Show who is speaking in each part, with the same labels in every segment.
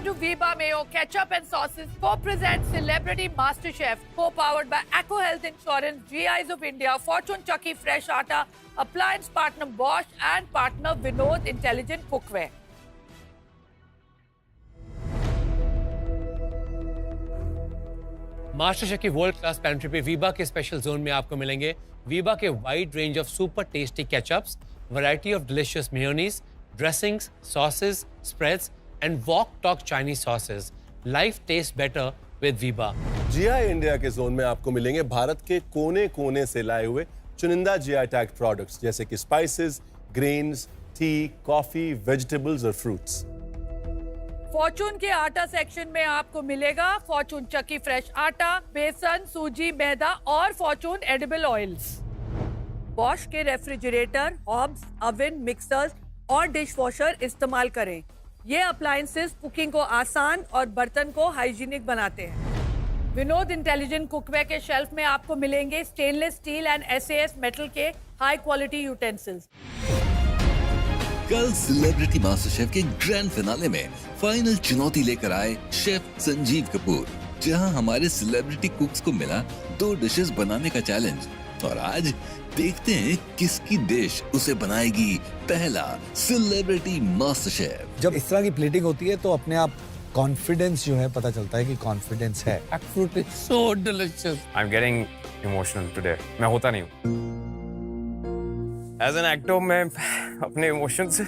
Speaker 1: Welcome to Viva Mayo Ketchup and Sauces co-presents Celebrity MasterChef, co-powered by Acco Health Insurance, GIs of India, Fortune Chucky Fresh Atta, appliance partner Bosch and partner Vinod Intelligent Cookware.
Speaker 2: Master chef की world class pantry पे वीबा के special zone में आपको मिलेंगे वीबा के wide range of super tasty ketchups, variety of delicious mayonnaise, dressings, sauces, spreads and wok tok Chinese sauces. Life taste better with Veeba.
Speaker 3: GI India के zone में आपको मिलेंगे भारत के कोने कोने से लाए हुए चुनिंदा जीआई टैग प्रोडक्ट्स जैसे कि spices, grains, T, coffee, vegetables और फ्रूट्स.
Speaker 1: फॉर्चून के आटा सेक्शन में आपको मिलेगा फॉर्चून चक्की फ्रेश आटा, बेसन, सूजी, मैदा और फॉर्चून एडिबल ऑयल्स. बॉश के रेफ्रिजरेटर, हॉब्स, ओवन, मिक्सर्स और डिश वॉशर इस्तेमाल करें. ये अप्लायंसेस कुकिंग को आसान और बर्तन को हाइजीनिक बनाते हैं. विनोद इंटेलिजेंट कुकवेयर के शेल्फ में आपको मिलेंगे stainless steel and SAS metal के हाई क्वालिटी यूटेंसिल्स.
Speaker 4: कल सेलिब्रिटी मास्टर शेफ के ग्रैंड फिनाले में फाइनल चुनौती लेकर आए शेफ संजीव कपूर, जहां हमारे सेलिब्रिटी कुक्स को मिला 2 डिशेस बनाने का चैलेंज. और आज देखते हैं किसकी डिश उसे बनाएगी पहला सेलिब्रिटी मास्टर शेफ.
Speaker 5: जब इस तरह की प्लेटिंग होती है तो अपने आप कॉन्फिडेंस जो है पता चलता है कि कॉन्फिडेंस है.
Speaker 2: Fruit is so delicious.
Speaker 6: I'm getting emotional today. मैं होता नहीं हूँ. As an actor मैं अपने इमोशन से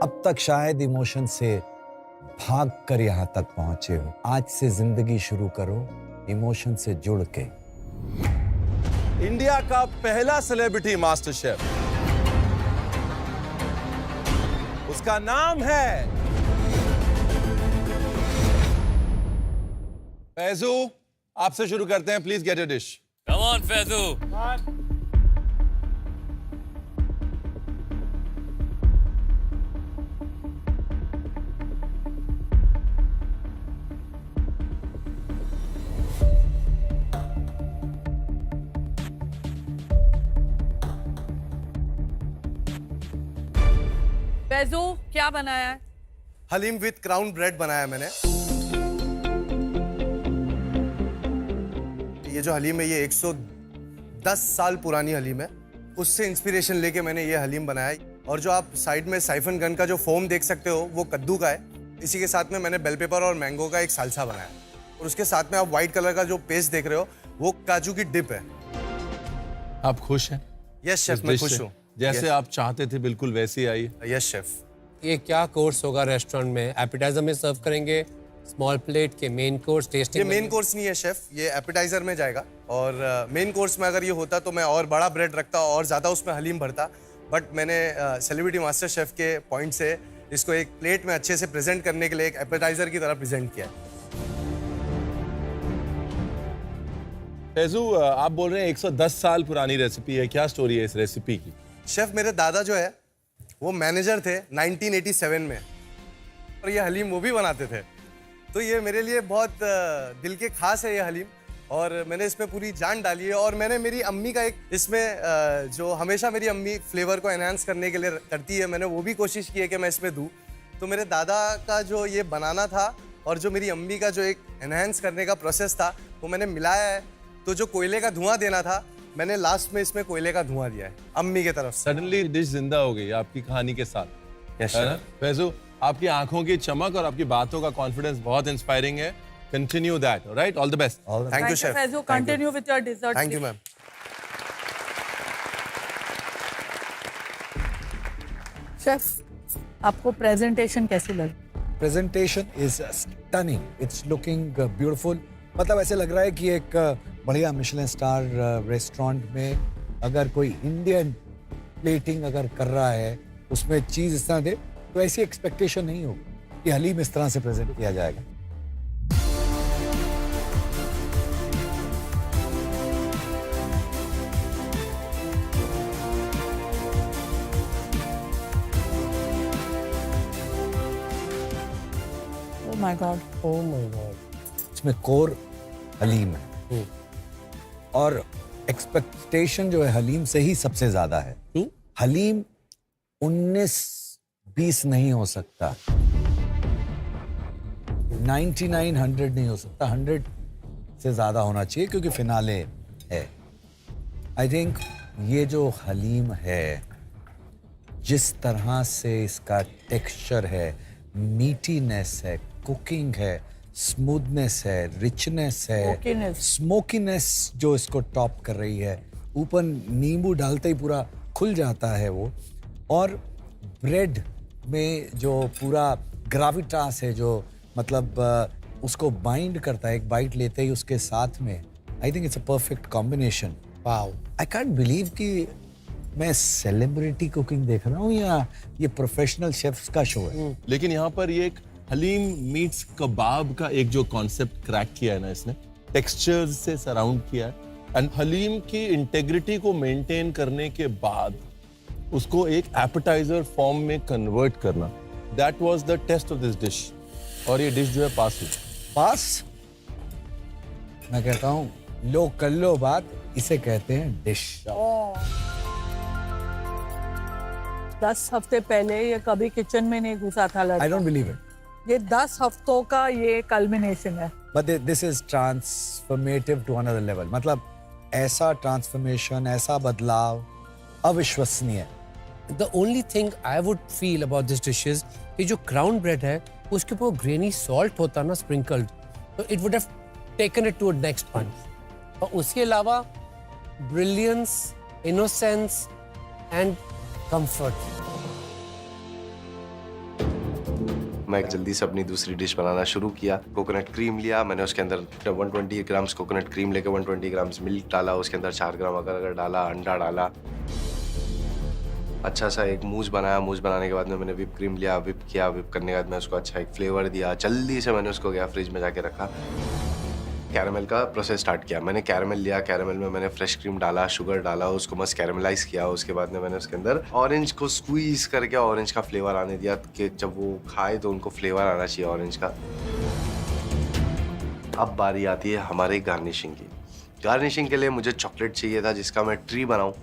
Speaker 5: अब तक शायद इमोशन से भाग कर यहाँ तक पहुंचे हो. आज से जिंदगी शुरू करो इमोशन से जुड़ के.
Speaker 3: इंडिया का पहला सेलिब्रिटी मास्टर शेफ, उसका नाम है फैजू. आपसे शुरू करते हैं. Please get a dish.
Speaker 2: Come on, Faizu.
Speaker 1: Faizu, क्या बनाया है?
Speaker 7: हलीम विद क्राउन ब्रेड बनाया मैंने. ये जो हलीम है ये 110 साल पुरानी हलीम है. उससे इंस्पिरेशन लेके मैंने ये हलीम बनाया. और जो आप साइड में साइफन गन का जो फोम देख सकते हो वो कद्दू का है. इसी के साथ में मैंने बेल पेपर और मैंगो का एक सालसा बनाया. और उसके साथ में आप व्हाइट कलर का जो पेस्ट देख रहे हो वो काजू की डिप है.
Speaker 3: आप खुश हैं?
Speaker 7: यस शेफ, मैं खुश हूँ.
Speaker 3: जैसे आप चाहते थे बिल्कुल वैसी आई.
Speaker 7: Yes chef.
Speaker 2: ये क्या कोर्स होगा रेस्टोरेंट में? एपिटाइजर में सर्व करेंगे, स्मॉल प्लेट के मेन कोर्स, टेस्टिंग?
Speaker 7: ये मेन कोर्स नहीं है शेफ, ये एपिटाइजर में जाएगा. और मेन कोर्स में अगर ये होता तो मैं और बड़ा ब्रेड रखता और ज़्यादा उसमें हलीम भरता. बट मैंने सेलिब्रिटी मास्टर शेफ के पॉइंट से इसको एक प्लेट में अच्छे से प्रेजेंट करने के लिए एक एपिटाइजर की तरह प्रेजेंट किया है.
Speaker 3: फैजू, आप बोल रहे हैं 110 साल पुरानी रेसिपी है. क्या स्टोरी है इस रेसिपी की?
Speaker 7: शेफ, मेरे दादा जो है वो मैनेजर थे 1987 में. और ये हलीम वो भी बनाते थे. तो ये मेरे लिए बहुत दिल के खास है ये हलीम. और मैंने इसमें पूरी जान डाली है. और मैंने मेरी अम्मी का एक इसमें जो हमेशा मेरी अम्मी फ्लेवर को एनहांस करने के लिए करती है, मैंने वो भी कोशिश की है कि मैं इसमें दूँ. तो मेरे दादा का जो ये बनाना था और जो मेरी अम्मी का जो एक एनहांस करने का प्रोसेस था वो मैंने मिलाया है. तो जो कोयले का धुआं देना था मैंने लास्ट में इसमें कोयले का धुआं दिया है अम्मी की तरफ से.
Speaker 3: सडनली डिश जिंदा हो गई आपकी कहानी के साथ.
Speaker 7: Yes,
Speaker 3: है ना?
Speaker 7: sir.
Speaker 3: फैजू, आपकी आंखों की चमक और आपकी बातों का कॉन्फिडेंस बहुत इंस्पायरिंग है. Continue that. Alright, all the best.
Speaker 7: Thank you chef.
Speaker 1: Faizu, continue with your dessert.
Speaker 7: Thank you ma'am.
Speaker 1: Chef, आपको प्रेजेंटेशन कैसी लगी?
Speaker 5: Presentation is stunning. It's looking beautiful. मतलब ऐसे लग रहा है कि एक बढ़िया मिशेलिन स्टार रेस्टोरेंट में अगर कोई इंडियन प्लेटिंग अगर कर रहा है उसमें चीज इस तरह दे तो ऐसी एक्सपेक्टेशन नहीं होगी कि हलीम इस तरह से प्रेजेंट किया जाएगा.
Speaker 1: Oh my God.
Speaker 2: Oh my God.
Speaker 5: इसमें कोर हलीम है और एक्सपेक्टेशन जो है हलीम से ही सबसे ज्यादा है. हलीम 19-20 नहीं हो सकता, 99-100 नहीं हो सकता, 100 से ज्यादा होना चाहिए क्योंकि फिनाले है। आई थिंक ये जो हलीम है, जिस तरह से इसका टेक्सचर है, मीटीनेस है, कुकिंग है, स्मूथनेस है, रिचनेस है,
Speaker 1: Smokiness.
Speaker 5: स्मोकीनेस जो इसको टॉप कर रही है, ऊपर नींबू डालते ही पूरा खुल जाता है वो, और ब्रेड में जो पूरा ग्राविटास है जो मतलब उसको बाइंड करता है एक बाइट लेते ही उसके साथ में, आई think it's a perfect combination. Wow, I can't believe कि मैं सेलिब्रिटी कुकिंग देख रहा हूँ या ये प्रोफेशनल शेफ्स का शो है।
Speaker 3: लेकिन यहाँ पर ये एक हलीम मीट्स कबाब का एक जो कॉन्सेप्ट क्रैक किया है ना इसने, टेक्सचर्स से सराउंड किया है, एंड हलीम की इंटेग्रिटी को मेंटेन करने के बाद उसको एक एपेटाइजर फॉर्म में कन्वर्ट करना, that was the taste of this dish. और ये डिश जो है पास हुई।
Speaker 5: पास, मैं कहता हूँ लो कर लो बात, इसे कहते हैं डिश।
Speaker 1: 10 हफ्ते पहले ये कभी किचन में नहीं घुसा था
Speaker 5: आई
Speaker 1: लड़का।
Speaker 5: डोंट बिलीव इट,
Speaker 1: ये 10 हफ्तों का ये कल्मिनेशन है।
Speaker 5: But this is transformative to another level. मतलब ऐसा ट्रांसफॉर्मेशन, ऐसा बदलाव अविश्वसनीय।
Speaker 2: The only thing I would feel about this dish is कि जो crown bread है उसके ऊपर grainy salt होता ना sprinkled, तो it would have taken it to a next punch. और उसके अलावा brilliance, innocence and comfort.
Speaker 8: मैं जल्दी से अपनी दूसरी डिश बनाना शुरू किया। कोकोनट क्रीम लिया मैंने, उसके अंदर 120 ग्राम्स कोकोनट क्रीम लेके 120 ग्राम्स मिल्क डाला, उसके अंदर 4 ग्राम अगर डाला, अंडा डाला, अच्छा सा एक मूज बनाया। मूज बनाने के बाद में मैंने विप क्रीम लिया, विप किया, विप करने के बाद में उसको अच्छा एक फ्लेवर दिया। जल्दी से मैंने उसको गया फ्रिज में जाके रखा, कैरामल का प्रोसेस स्टार्ट किया। मैंने कैरामल लिया, कैरामल में मैंने फ्रेश क्रीम डाला, शुगर डाला, उसको मस्त कैरामलाइज किया। उसके बाद में मैंने उसके अंदर ऑरेंज को स्क्वीज करके ऑरेंज का फ्लेवर आने दिया कि जब वो खाए तो उनको फ्लेवर आना चाहिए ऑरेंज का। अब बारी आती है हमारे गार्निशिंग की। गार्निशिंग के लिए मुझे चॉकलेट चाहिए था जिसका मैं ट्री बनाऊं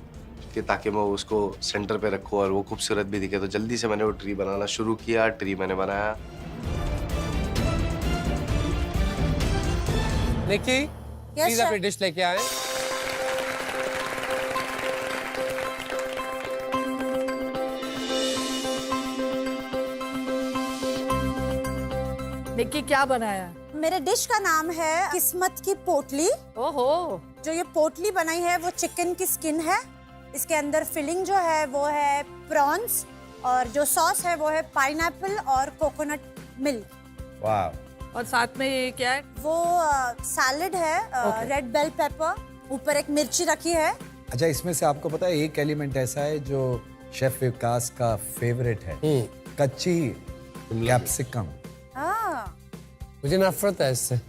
Speaker 8: कि ताकि मैं उसको सेंटर पे रखूं और वो खूबसूरत भी दिखे। तो जल्दी से मैंने वो ट्री बनाना शुरू किया। ट्री मैंने बनाया।
Speaker 2: निकी, प्लीज अपनी डिश लेके आए।
Speaker 1: निक्की क्या बनाया?
Speaker 9: मेरे डिश का नाम है किस्मत की पोटली।
Speaker 1: ओहो,
Speaker 9: जो ये पोटली बनाई है वो चिकन की स्किन है। इसके अंदर फिलिंग जो है वो है प्रॉन्स, और जो सॉस है वो है पाइनएप्पल और कोकोनट मिल्क।
Speaker 5: वाह।
Speaker 1: और साथ में ये क्या है?
Speaker 9: वो सैलेड है, रेड बेल पेपर, ऊपर एक मिर्ची रखी है।
Speaker 5: अच्छा, इसमें से आपको पता है एक एलिमेंट ऐसा है जो शेफ विकास का फेवरेट है, कच्ची कैप्सिकम।
Speaker 2: मुझे नफरत है इससे।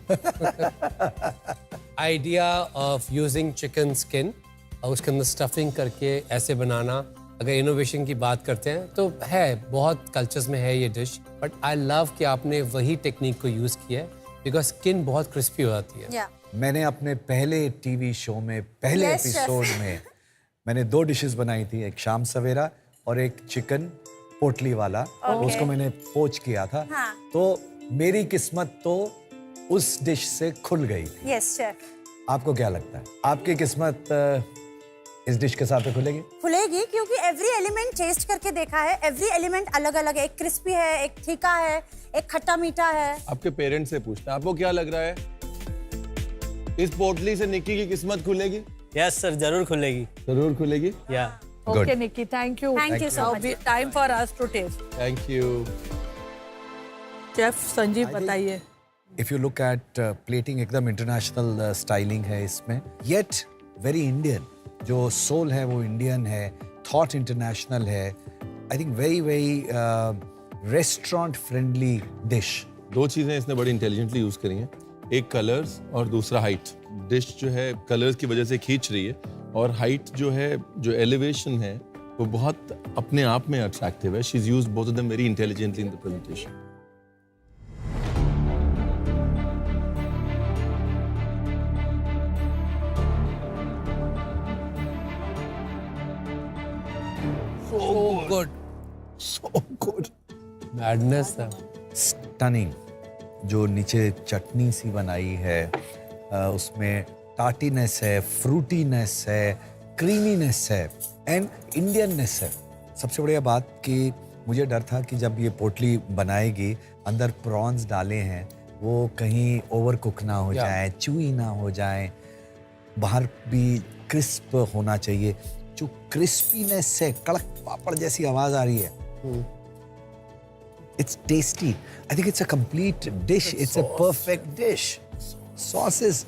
Speaker 2: Idea of using chicken skin और उसके अंदर स्टफिंग करके ऐसे बनाना, अगर इनोवेशन की बात करते हैं तो है, बहुत कल्चर्स में है ये डिश, बट आई लव कि आपने वही टेक्निक को यूज किया है बिकॉज स्किन बहुत क्रिस्पी हो जाती है।
Speaker 5: मैंने अपने पहले टीवी शो में पहले
Speaker 9: Yes,
Speaker 5: एपिसोड में मैंने 2 डिशेस बनाई थी, एक शाम सवेरा और एक चिकन पोटली वाला। उसको मैंने पोच किया था।
Speaker 9: हाँ।
Speaker 5: तो मेरी किस्मत तो उस डिश से खुल गई थी।
Speaker 9: Yes chef.
Speaker 5: आपको क्या लगता है, आपकी किस्मत इस डिश के साथ खुलेगी?
Speaker 9: खुलेगी, क्योंकि एवरी एलिमेंट टेस्ट करके देखा है। एवरी एलिमेंट अलग अलग है। एक क्रिस्पी है, एक तीखा है, एक खट्टा मीठा है।
Speaker 3: आपके पेरेंट्स से पूछना, आपको क्या लग रहा है, इस पोटली से निक्की की किस्मत खुलेगी?
Speaker 10: यस सर, जरूर खुलेगी।
Speaker 3: जरूर खुलेगी।
Speaker 10: या
Speaker 1: okay Nikki, thank you.
Speaker 9: Thank you so much.
Speaker 1: Time for us to taste.
Speaker 3: Thank you.
Speaker 1: Chef Sanjeev बताइए।
Speaker 5: If you look at plating, एकदम इंटरनेशनल स्टाइलिंग है इसमें, येट वेरी इंडियन। जो सोल है वो इंडियन है, थॉट इंटरनेशनल है। I think very very restaurant friendly dish.
Speaker 3: 2 चीजें इसने बड़ी इंटेलिजेंटली यूज करी हैं, एक कलर्स और दूसरा हाइट। डिश जो है कलर्स की वजह से खींच रही है, और हाइट जो है, जो एलिवेशन है, वो बहुत अपने आप में अट्रैक्टिव है। She is used both of them very intelligently in the presentation.
Speaker 2: So good.
Speaker 5: So good.
Speaker 2: Madness था.
Speaker 5: Stunning. जो नीचे चटनी सी बनाई है, उसमें टार्टीनेस है, फ्रूटीनेस है, क्रीमीनेस है एंड इंडियननेस है. सबसे बढ़िया बात कि मुझे डर था कि जब ये पोटली बनाएगी, अंदर प्रॉन्स डाले हैं, वो कहीं ओवर कुक ना हो जाए, चूई ना हो जाए, बाहर भी क्रिस्प होना चाहिए. जो क्रिस्पीनेस है, कड़क पापड़ जैसी आवाज आ रही है. It's tasty. I think it's a complete dish. It's a perfect dish. Sauce is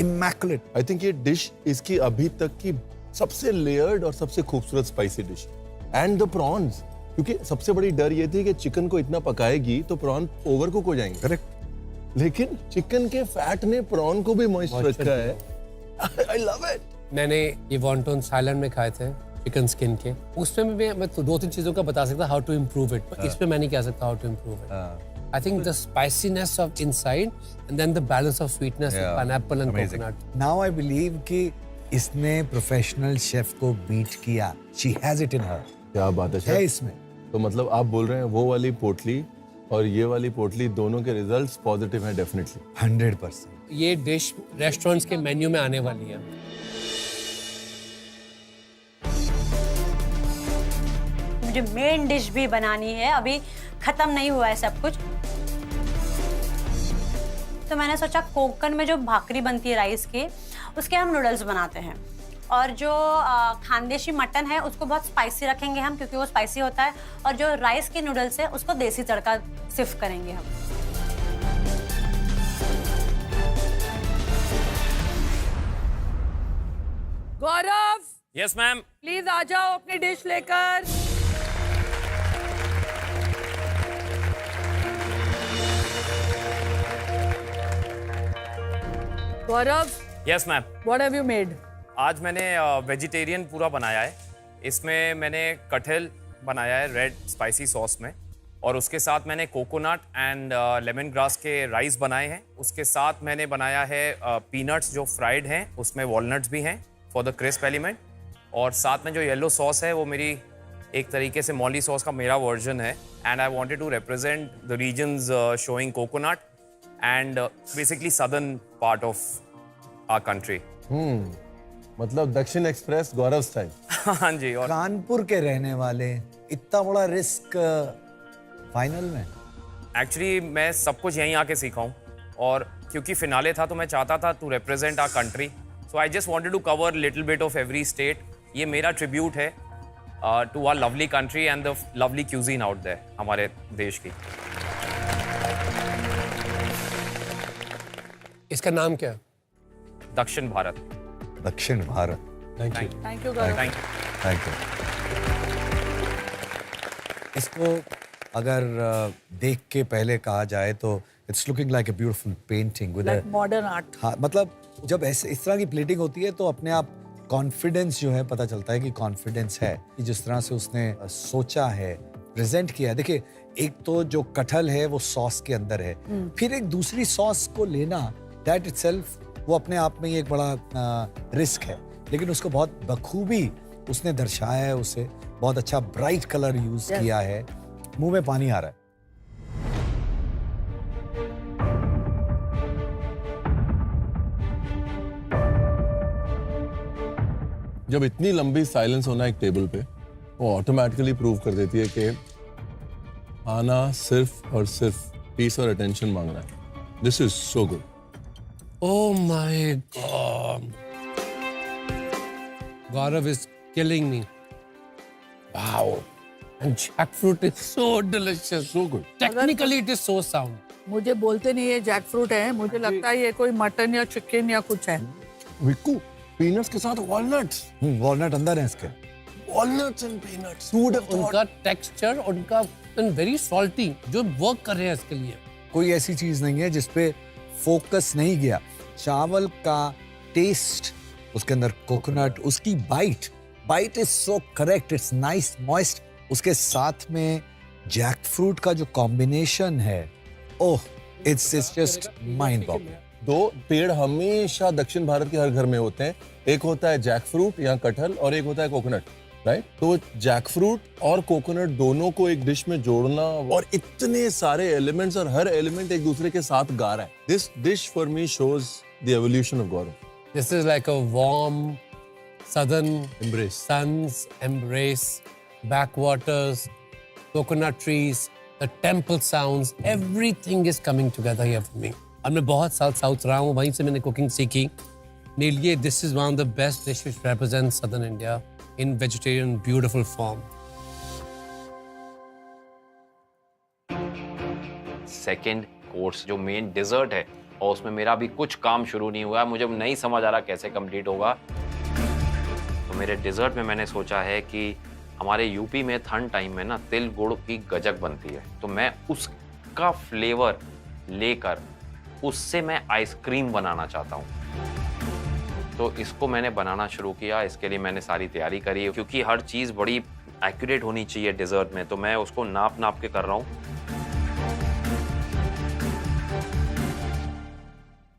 Speaker 5: immaculate.
Speaker 3: I think ये डिश इसकी अभी तक की सबसे लेयर्ड और सबसे खूबसूरत spicy dish. And the prawns, क्योंकि सबसे बड़ी डर ये थी कि चिकन को इतना पकाएगी तो प्रॉन ओवर कुक हो जाएंगे.
Speaker 5: Correct.
Speaker 3: लेकिन चिकन के फैट ने प्रॉन को भी मॉइस्ट रखा है. I love it.
Speaker 2: मैंने ये वॉन्टन थाईलैंड में खाए थे चिकन स्किन के. उसमें मैं तो 2-3 चीजों का बता सकता हाउ टू इम्प्रूव इट, पर इसमें मैं नहीं कह सकता how to improve it. I think the spiciness of inside and then the balance of sweetness, pineapple and coconut.
Speaker 5: Now I believe कि इसने प्रोफेशनल शेफ को बीट किया. She has it in her.
Speaker 3: क्या बात है
Speaker 5: है
Speaker 3: शेफ.
Speaker 5: इसमें.
Speaker 3: तो मतलब आप बोल रहे हैं वो वाली पोटली और ये वाली पोटली दोनों के रिजल्ट्स पॉजिटिव हैं डेफिनेटली.
Speaker 5: 100%.
Speaker 2: ये डिश रेस्टोरेंट्स के मेन्यू में आने वाली है.
Speaker 9: मुझे मेन डिश भी बनानी है, अभी खत्म नहीं हुआ है सब कुछ. तो मैंने सोचा कोकण में जो भाकरी बनती है राइस की, उसके हम नूडल्स बनाते हैं. और जो खानदेशी मटन है उसको बहुत स्पाइसी रखेंगे हम, क्योंकि वो स्पाइसी होता है. और जो राइस के नूडल्स है उसको देसी तड़का सिर्फ करेंगे हम.
Speaker 1: Gaurav,
Speaker 6: yes ma'am.
Speaker 1: प्लीज आ जाओ अपनी डिश लेकर. Gaurav,
Speaker 6: yes ma'am.
Speaker 1: What have you made?
Speaker 6: आज मैंने वेजिटेरियन पूरा बनाया है. इसमें मैंने कटहल बनाया है रेड स्पाइसी सॉस में, और उसके साथ मैंने कोकोनट एंड लेमन ग्रास के राइस बनाए हैं. उसके साथ मैंने बनाया है पीनट्स जो फ्राइड हैं, उसमें वॉलनट्स भी हैं फॉर द क्रिस्प एलिमेंट. और साथ में जो येलो सॉस है वो मेरी एक तरीके से मॉली सॉस का मेरा वर्जन है. And I wanted to represent the regions showing coconut and basically southern part of our country.
Speaker 3: मतलब दक्षिण एक्सप्रेस गौरव स्टाइल.
Speaker 6: हाँ जी. और
Speaker 5: कानपुर के रहने वाले, इतना बड़ा रिस्क फाइनल में.
Speaker 6: एक्चुअली मैं सब कुछ यहीं आके सीखा हूँ, और क्योंकि फिनाले था तो मैं चाहता था to represent our country. So I just wanted to cover little bit of every state. ये मेरा ट्रिब्यूट है to our lovely country and the lovely cuisine out there, हमारे देश की.
Speaker 2: इसका नाम क्या है?
Speaker 6: दक्षिण भारत.
Speaker 5: दक्षिण Bharat.
Speaker 2: Thank you.
Speaker 1: Thank you Gaurav.
Speaker 6: Thank you.
Speaker 5: Thank you. इसको अगर देख के पहले कहा जाए तो it's looking like a beautiful painting with
Speaker 1: like modern art.
Speaker 5: हाँ, मतलब जब ऐसे इस तरह की प्लेटिंग होती है तो अपने आप कॉन्फिडेंस जो है पता चलता है कि कॉन्फिडेंस है कि जिस तरह से उसने सोचा है, प्रेजेंट किया है. देखिए, एक तो जो कटहल है वो सॉस के अंदर है, फिर एक दूसरी सॉस को लेना, दैट इटसेल्फ वो अपने आप में ही एक बड़ा रिस्क है. लेकिन उसको बहुत बखूबी उसने दर्शाया है, उसे बहुत अच्छा ब्राइट कलर यूज किया है. मुंह में पानी आ रहा है.
Speaker 3: जब इतनी लंबी साइलेंस होना एक टेबल पे, वो ऑटोमेटिकली प्रूव कर देती है कि खाना सिर्फ और सिर्फ पीस और अटेंशन मांग रहा है. This is so good.
Speaker 2: Oh my God. Gaurav is killing me. Wow. And jackfruit is so delicious.
Speaker 3: So good.
Speaker 2: Technically it is so sound.
Speaker 1: मुझे बोलते नहीं ये जैक फ्रूट है, मुझे लगता है ये कोई मटन या चिकन या कुछ है.
Speaker 3: विक्कू, पीनट्स के साथ वॉलनट्स.
Speaker 5: वॉलनट अंदर है इसके.
Speaker 3: Walnuts and peanuts. Who would have thought?
Speaker 2: उनका टेक्सचर, उनका वेरी सॉल्टी जो वर्क कर रहे हैं इसके लिए.
Speaker 5: कोई ऐसी चीज नहीं है जिसपे फोकस नहीं गया. चावल का टेस्ट, उसके अंदर कोकोनट, उसकी bite is so correct. It's nice moist. उसके साथ में जैक फ्रूट का जो कॉम्बिनेशन है, oh, it's just mind boggling.
Speaker 3: दो पेड़ हमेशा दक्षिण भारत के हर घर में होते हैं. एक होता है जैक फ्रूट या कटहल, और एक होता है कोकोनट. राइट? तो जैक फ्रूट और कोकोनट दोनों को एक डिश में जोड़ना और इतने सारे एलिमेंट्स और हर एलिमेंट एक दूसरे के साथ गा रहा है. This dish for me shows the evolution of Gaurav.
Speaker 2: This is like a warm southern
Speaker 3: Embrace.
Speaker 2: sun's embrace, backwaters, coconut trees, the temple sounds, everything is coming together here for me. और मैं बहुत साल south रहा हूँ, वहीं से मैंने cooking सीखी. मेरे लिए this is one of the best dishes which represents southern India in vegetarian beautiful form.
Speaker 6: Second course जो मेन डिजर्ट है, और उसमें मेरा अभी कुछ काम शुरू नहीं हुआ है, मुझे नहीं समझ आ रहा कैसे कंप्लीट होगा. तो मेरे डिजर्ट में मैंने सोचा है कि हमारे यूपी में ठंड टाइम में ना तिल गुड़ की गजक बनती है, तो मैं उसका फ्लेवर लेकर उससे मैं आइसक्रीम बनाना चाहता हूँ. तो इसको मैंने बनाना शुरू किया. इसके लिए मैंने सारी तैयारी करी, क्योंकि हर चीज़ बड़ी एक्यूरेट होनी चाहिए डिजर्ट में, तो मैं उसको नाप नाप के कर रहा हूँ.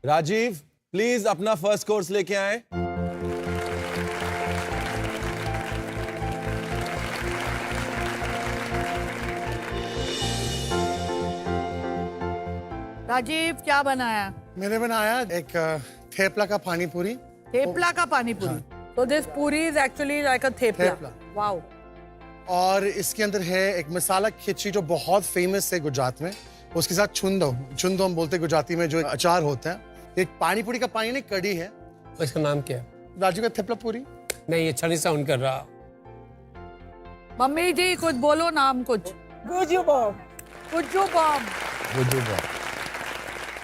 Speaker 3: राजीव, प्लीज अपना फर्स्ट कोर्स लेके आए.
Speaker 1: राजीव क्या बनाया?
Speaker 10: मैंने बनाया एक थेपला का पानी पूरी.
Speaker 1: थेपला का पानी पूरी. तो दिस पूरी is actually like a thepla. Wow.
Speaker 10: और इसके अंदर है एक मसाला खिचड़ी जो बहुत फेमस है गुजरात में. उसके साथ छुंदो हम बोलते हैं गुजराती में, जो अचार होता है. एक पानी पूरी का पानी नहीं, कड़ी है.
Speaker 2: इसका नाम क्या है?
Speaker 10: राजू का थेपला पूरी.
Speaker 2: नहीं, अच्छा नहीं साउंड कर रहा.
Speaker 1: मम्मी जी कुछ बोलो, नाम कुछ. Guju bomb. Guju bomb.
Speaker 5: Guju bomb.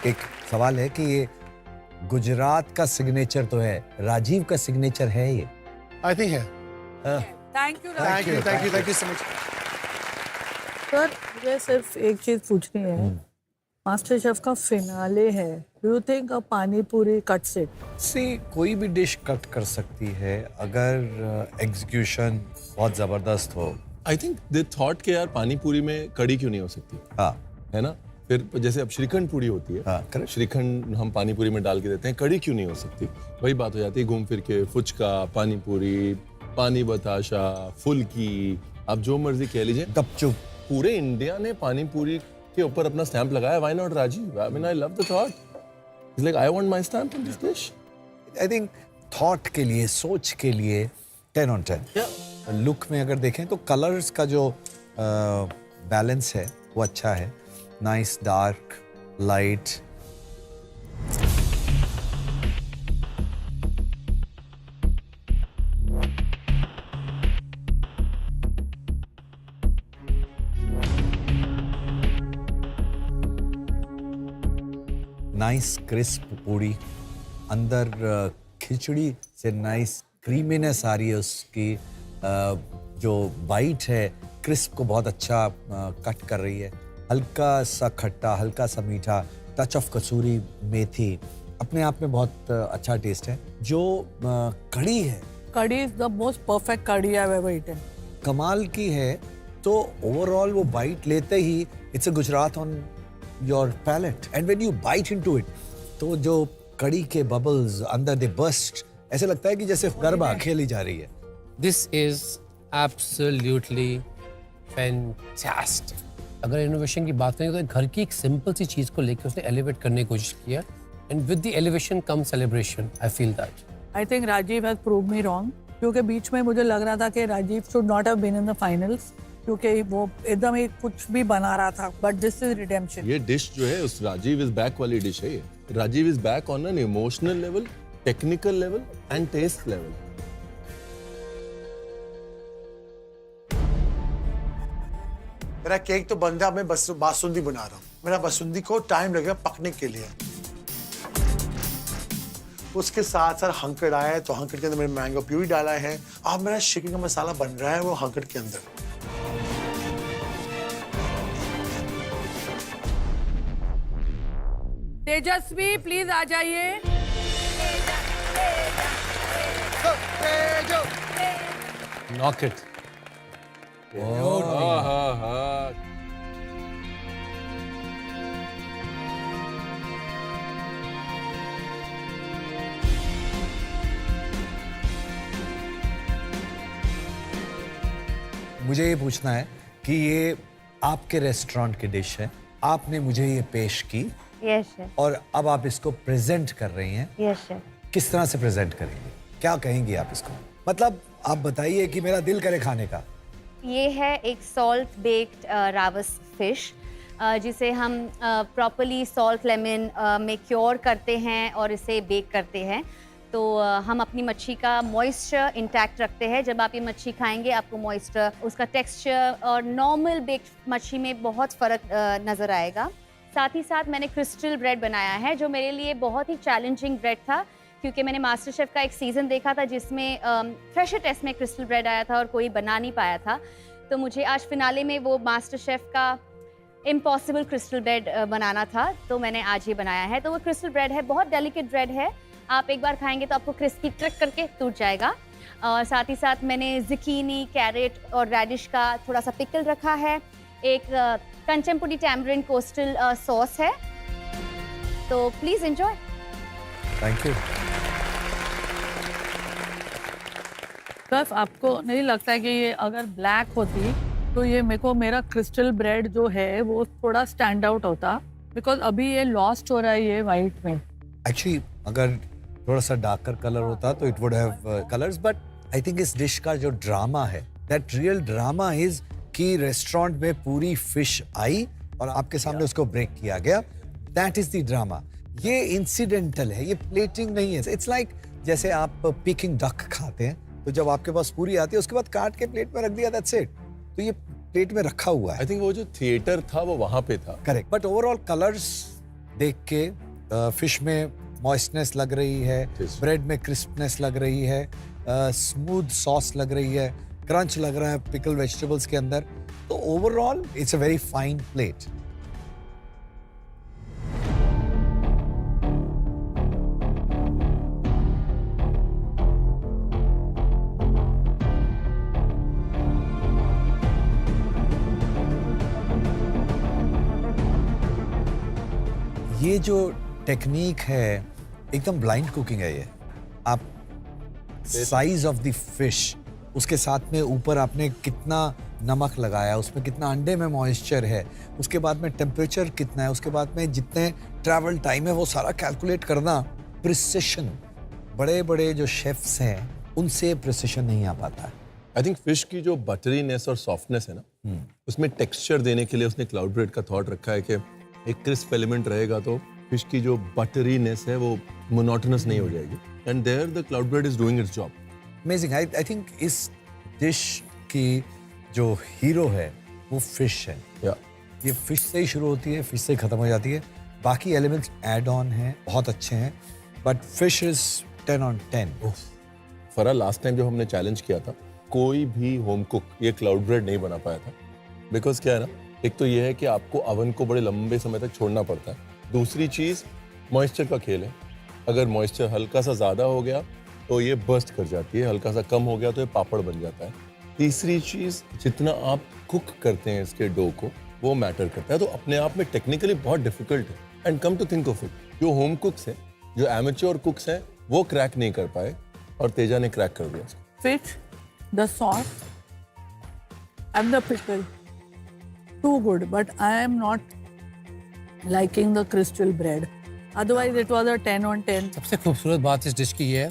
Speaker 5: एक सवाल है कि ये गुजरात का सिग्नेचर तो है, राजीव का सिग्नेचर है ये?
Speaker 10: आई थिंक है.
Speaker 1: Thank you.
Speaker 10: Thank you so much.
Speaker 1: Sir मुझे सिर्फ एक चीज पूछनी है. मास्टर शेफ का फिनाले है. डू यू थिंक अ पानी पूरी कट्स इट?
Speaker 5: सी, कोई भी डिश कट कर सकती है अगर एग्जीक्यूशन बहुत जबरदस्त हो.
Speaker 3: आई थिंक दे थॉट के यार पानी पूरी में कड़ी क्यों नहीं हो सकती.
Speaker 5: हाँ,
Speaker 3: है ना. फिर जैसे अब श्रीखंड पूरी होती है.
Speaker 5: हाँ, correct.
Speaker 3: श्रीखंड हम पानी पूरी में डाल के देते हैं, कड़ी क्यों नहीं हो सकती. वही बात हो जाती है घूम फिर के. फुचका, पानी पूरी, पानी बताशा, फुल्की, आप जो मर्जी कह लीजिए.
Speaker 5: गपचुप.
Speaker 3: पूरे इंडिया ने पानी पूरी के ऊपर अपना स्टैंप लगाया. Why not Rajiv? I mean I love the thought. It's like I want my stamp on this dish.
Speaker 5: I think thought के लिए, सोच के लिए 10 on 10. लुक में अगर देखें तो कलर्स का जो बैलेंस है वो अच्छा है. Nice dark, light. Nice crisp पूरी. अंदर खिचड़ी से नाइस क्रीमीनेस आ रही है उसकी. जो बाइट है क्रिस्प को बहुत अच्छा कट कर रही है. हल्का सा खट्टा, हल्का सा मीठा, टच ऑफ कसूरी मेथी. अपने आप में बहुत अच्छा टेस्ट है. जो कड़ी है,
Speaker 1: कड़ी इज द मोस्ट परफेक्ट कड़ी आई हैव एवर ईटन.
Speaker 5: कमाल की है. तो ओवरऑल वो बाइट लेते ही it's a Gujarat on your palate. And when you bite into it, तो जो कड़ी के बबल्स अंदर दे बर्स्ट. ऐसे लगता है कि जैसे गरबा खेली जा रही है.
Speaker 2: This is absolutely fantastic. अगर इनोवेशन की बात करें तो घर की एक सिंपल सी चीज को लेकर उसने एलिवेट करने की कोशिश की है. And with the elevation cum celebration. I feel that.
Speaker 1: I think Rajiv has prove me wrong, क्योंकि बीच में मुझे लग रहा था कि Rajiv should not have been in the finals, क्योंकि वो एकदम ही कुछ भी बना रहा था. But this is redemption.
Speaker 3: ये डिश जो है उस राजीव इज बैक वाली डिश है. ये Rajiv is back on an emotional level, technical level and taste level.
Speaker 10: मेरा केक तो बन गया. मैं बस बासुंदी बना रहा हूँ. मेरा बासुंदी को टाइम लगेगा पकने के लिए. उसके साथ साथ हंकड़ आया है, तो हंकड़ के अंदर मैंने मैंगो प्यूरी डाला है. अब मेरा चिकन का मसाला बन रहा है वो हंकड़ के अंदर.
Speaker 1: तेजस्वी प्लीज आ जाइए.
Speaker 2: Knock it.
Speaker 5: मुझे ये पूछना है कि ये आपके रेस्टोरेंट की डिश है, आपने मुझे ये पेश की
Speaker 11: यस शेफ,
Speaker 5: और अब आप इसको प्रेजेंट कर रही हैं।
Speaker 11: Yes chef.
Speaker 5: किस तरह से प्रेजेंट करेंगे, क्या कहेंगी आप इसको? मतलब आप बताइए कि मेरा दिल करे खाने का।
Speaker 11: ये है एक सॉल्ट बेक्ड रावस फिश, जिसे हम प्रॉपरली सॉल्ट लेमन में क्योर करते हैं और इसे बेक करते हैं। तो हम अपनी मच्छी का मॉइस्चर इंटैक्ट रखते हैं। जब आप ये मच्छी खाएंगे आपको मॉइस्चर, उसका टेक्सचर और नॉर्मल बेक्ड मच्छी में बहुत फ़र्क नज़र आएगा। साथ ही साथ मैंने क्रिस्टल ब्रेड बनाया है, जो मेरे लिए बहुत ही चैलेंजिंग ब्रेड था, क्योंकि मैंने मास्टर शेफ़ का एक सीज़न देखा था जिसमें फ्रेशर टेस्ट में क्रिस्टल ब्रेड आया था और कोई बना नहीं पाया था। तो मुझे आज फिनाले में वो मास्टर शेफ़ का इम्पॉसिबल क्रिस्टल ब्रेड बनाना था, तो मैंने आज ये बनाया है। तो वो क्रिस्टल ब्रेड है, बहुत डेलिकेट ब्रेड है, आप एक बार खाएंगे तो आपको क्रिस्पी ट्रिक करके टूट जाएगा। और साथ ही साथ मैंने ज़ुकीनी, कैरेट और रेडिश का थोड़ा सा पिकल रखा है। एक कंटेम्पोरेरी टैमरिंड कोस्टल सॉस है, तो प्लीज़ एंजॉय।
Speaker 5: Thank you.
Speaker 1: बस आपको नहीं लगता है कि ये अगर ब्लैक होती तो ये मेरा क्रिस्टल ब्रेड जो है वो थोड़ा स्टैंड आउट होता, बिकॉज अभी ये लॉस्ट हो रहा है ये वाइट में।
Speaker 5: एक्चुअली अगर थोड़ा सा डार्कर कलर होता तो it would have colours, but I think इस डिश का जो ड्रामा है, दैट रियल ड्रामा इज कि रेस्टोरेंट में पूरी फिश आई और आपके सामने उसको ब्रेक किया गया। That is the drama. ये इंसिडेंटल है, ये प्लेटिंग नहीं है। इट्स लाइक जैसे आप पीकिंग डक खाते हैं, तो जब आपके पास पूरी आती है उसके बाद काट के प्लेट में रख दिया, दैट्स इट। तो ये प्लेट में रखा हुआ है।
Speaker 3: आई थिंक वो जो थिएटर था वो वहां पे था।
Speaker 5: करेक्ट, बट ओवरऑल कलर्स देख के फिश में मॉइस्टनेस लग रही है, ब्रेड में क्रिस्पनेस लग रही है, स्मूथ सॉस लग रही है, क्रंच लग रहा है पिकल वेजिटेबल्स के अंदर। तो overall it's a very fine plate. ये जो टेक्निक है एकदम ब्लाइंड कुकिंग है। ये आप साइज ऑफ द फिश, उसके साथ में ऊपर आपने कितना नमक लगाया, उसमें कितना अंडे में मॉइस्चर है, उसके बाद में टेम्परेचर कितना है, उसके बाद में जितने ट्रैवल टाइम है वो सारा कैलकुलेट करना, प्रिसिशन। बड़े बड़े जो शेफ्स हैं उनसे प्रिसिशन नहीं आ पाता है।
Speaker 3: आई थिंक फिश की जो बटरीनेस और सॉफ्टनेस है ना, उसमें टेक्सचर देने के लिए उसने क्लाउड ब्रेड का थॉट रखा है कि एक क्रिस्प एलिमेंट रहेगा तो फिश की जो बटरीनेस है वो मोनोटोनस नहीं हो जाएगी। And there the cloud bread is doing its job.
Speaker 5: Amazing. I think इस डिश की जो हीरो है वो फिश है। ये फिश से ही शुरू होती है, फिश से ही खत्म हो जाती है। बाकी एलिमेंट्स ऐड ऑन हैं, बहुत अच्छे हैं, बट फिश इज 10 on 10।
Speaker 3: फरा, लास्ट टाइम जब हमने चैलेंज किया था, कोई भी होम कुक ये क्लाउड ब्रेड नहीं बना पाया था। बिकॉज क्या है ना, एक तो ये है कि आपको अवन को बड़े लंबे समय तक छोड़ना पड़ता है। दूसरी चीज़ मॉइस्चर का खेल है। अगर मॉइस्चर हल्का सा ज़्यादा हो गया तो ये बर्स्ट कर जाती है, हल्का सा कम हो गया तो ये पापड़ बन जाता है। तीसरी चीज़, जितना आप कुक करते हैं इसके डो को वो मैटर करता है। तो अपने आप में टेक्निकली बहुत डिफिकल्ट है। And come to think of it, जो होम कुक्स हैं, जो एमेच्योर कुक्स हैं, वो क्रैक नहीं कर पाए और तेजा ने क्रैक कर दिया।
Speaker 1: Fish, the sauce and the pickle, too good, but I am not liking the crystal bread. Otherwise, it was a 10 on 10.
Speaker 2: सबसे खूबसूरत बात इस डिश की ये है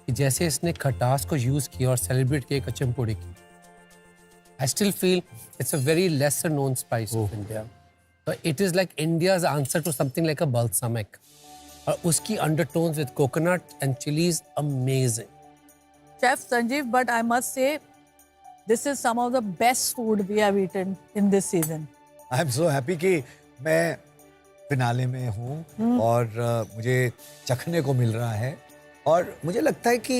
Speaker 2: कि जैसे इसने खटास को यूज़ किया और सेलिब्रेट किया कचम्पुड़ी की। I still feel it's a very lesser known spice of India. But it is like India's answer to something like a balsamic. और उसकी undertones with coconut and chilies, amazing.
Speaker 1: Chef Sanjeev, but I must say, this is some of the best food we have eaten in this season.
Speaker 5: I am so happy कि मैं finale में हूँ और मुझे चखने को मिल रहा है। और मुझे लगता है कि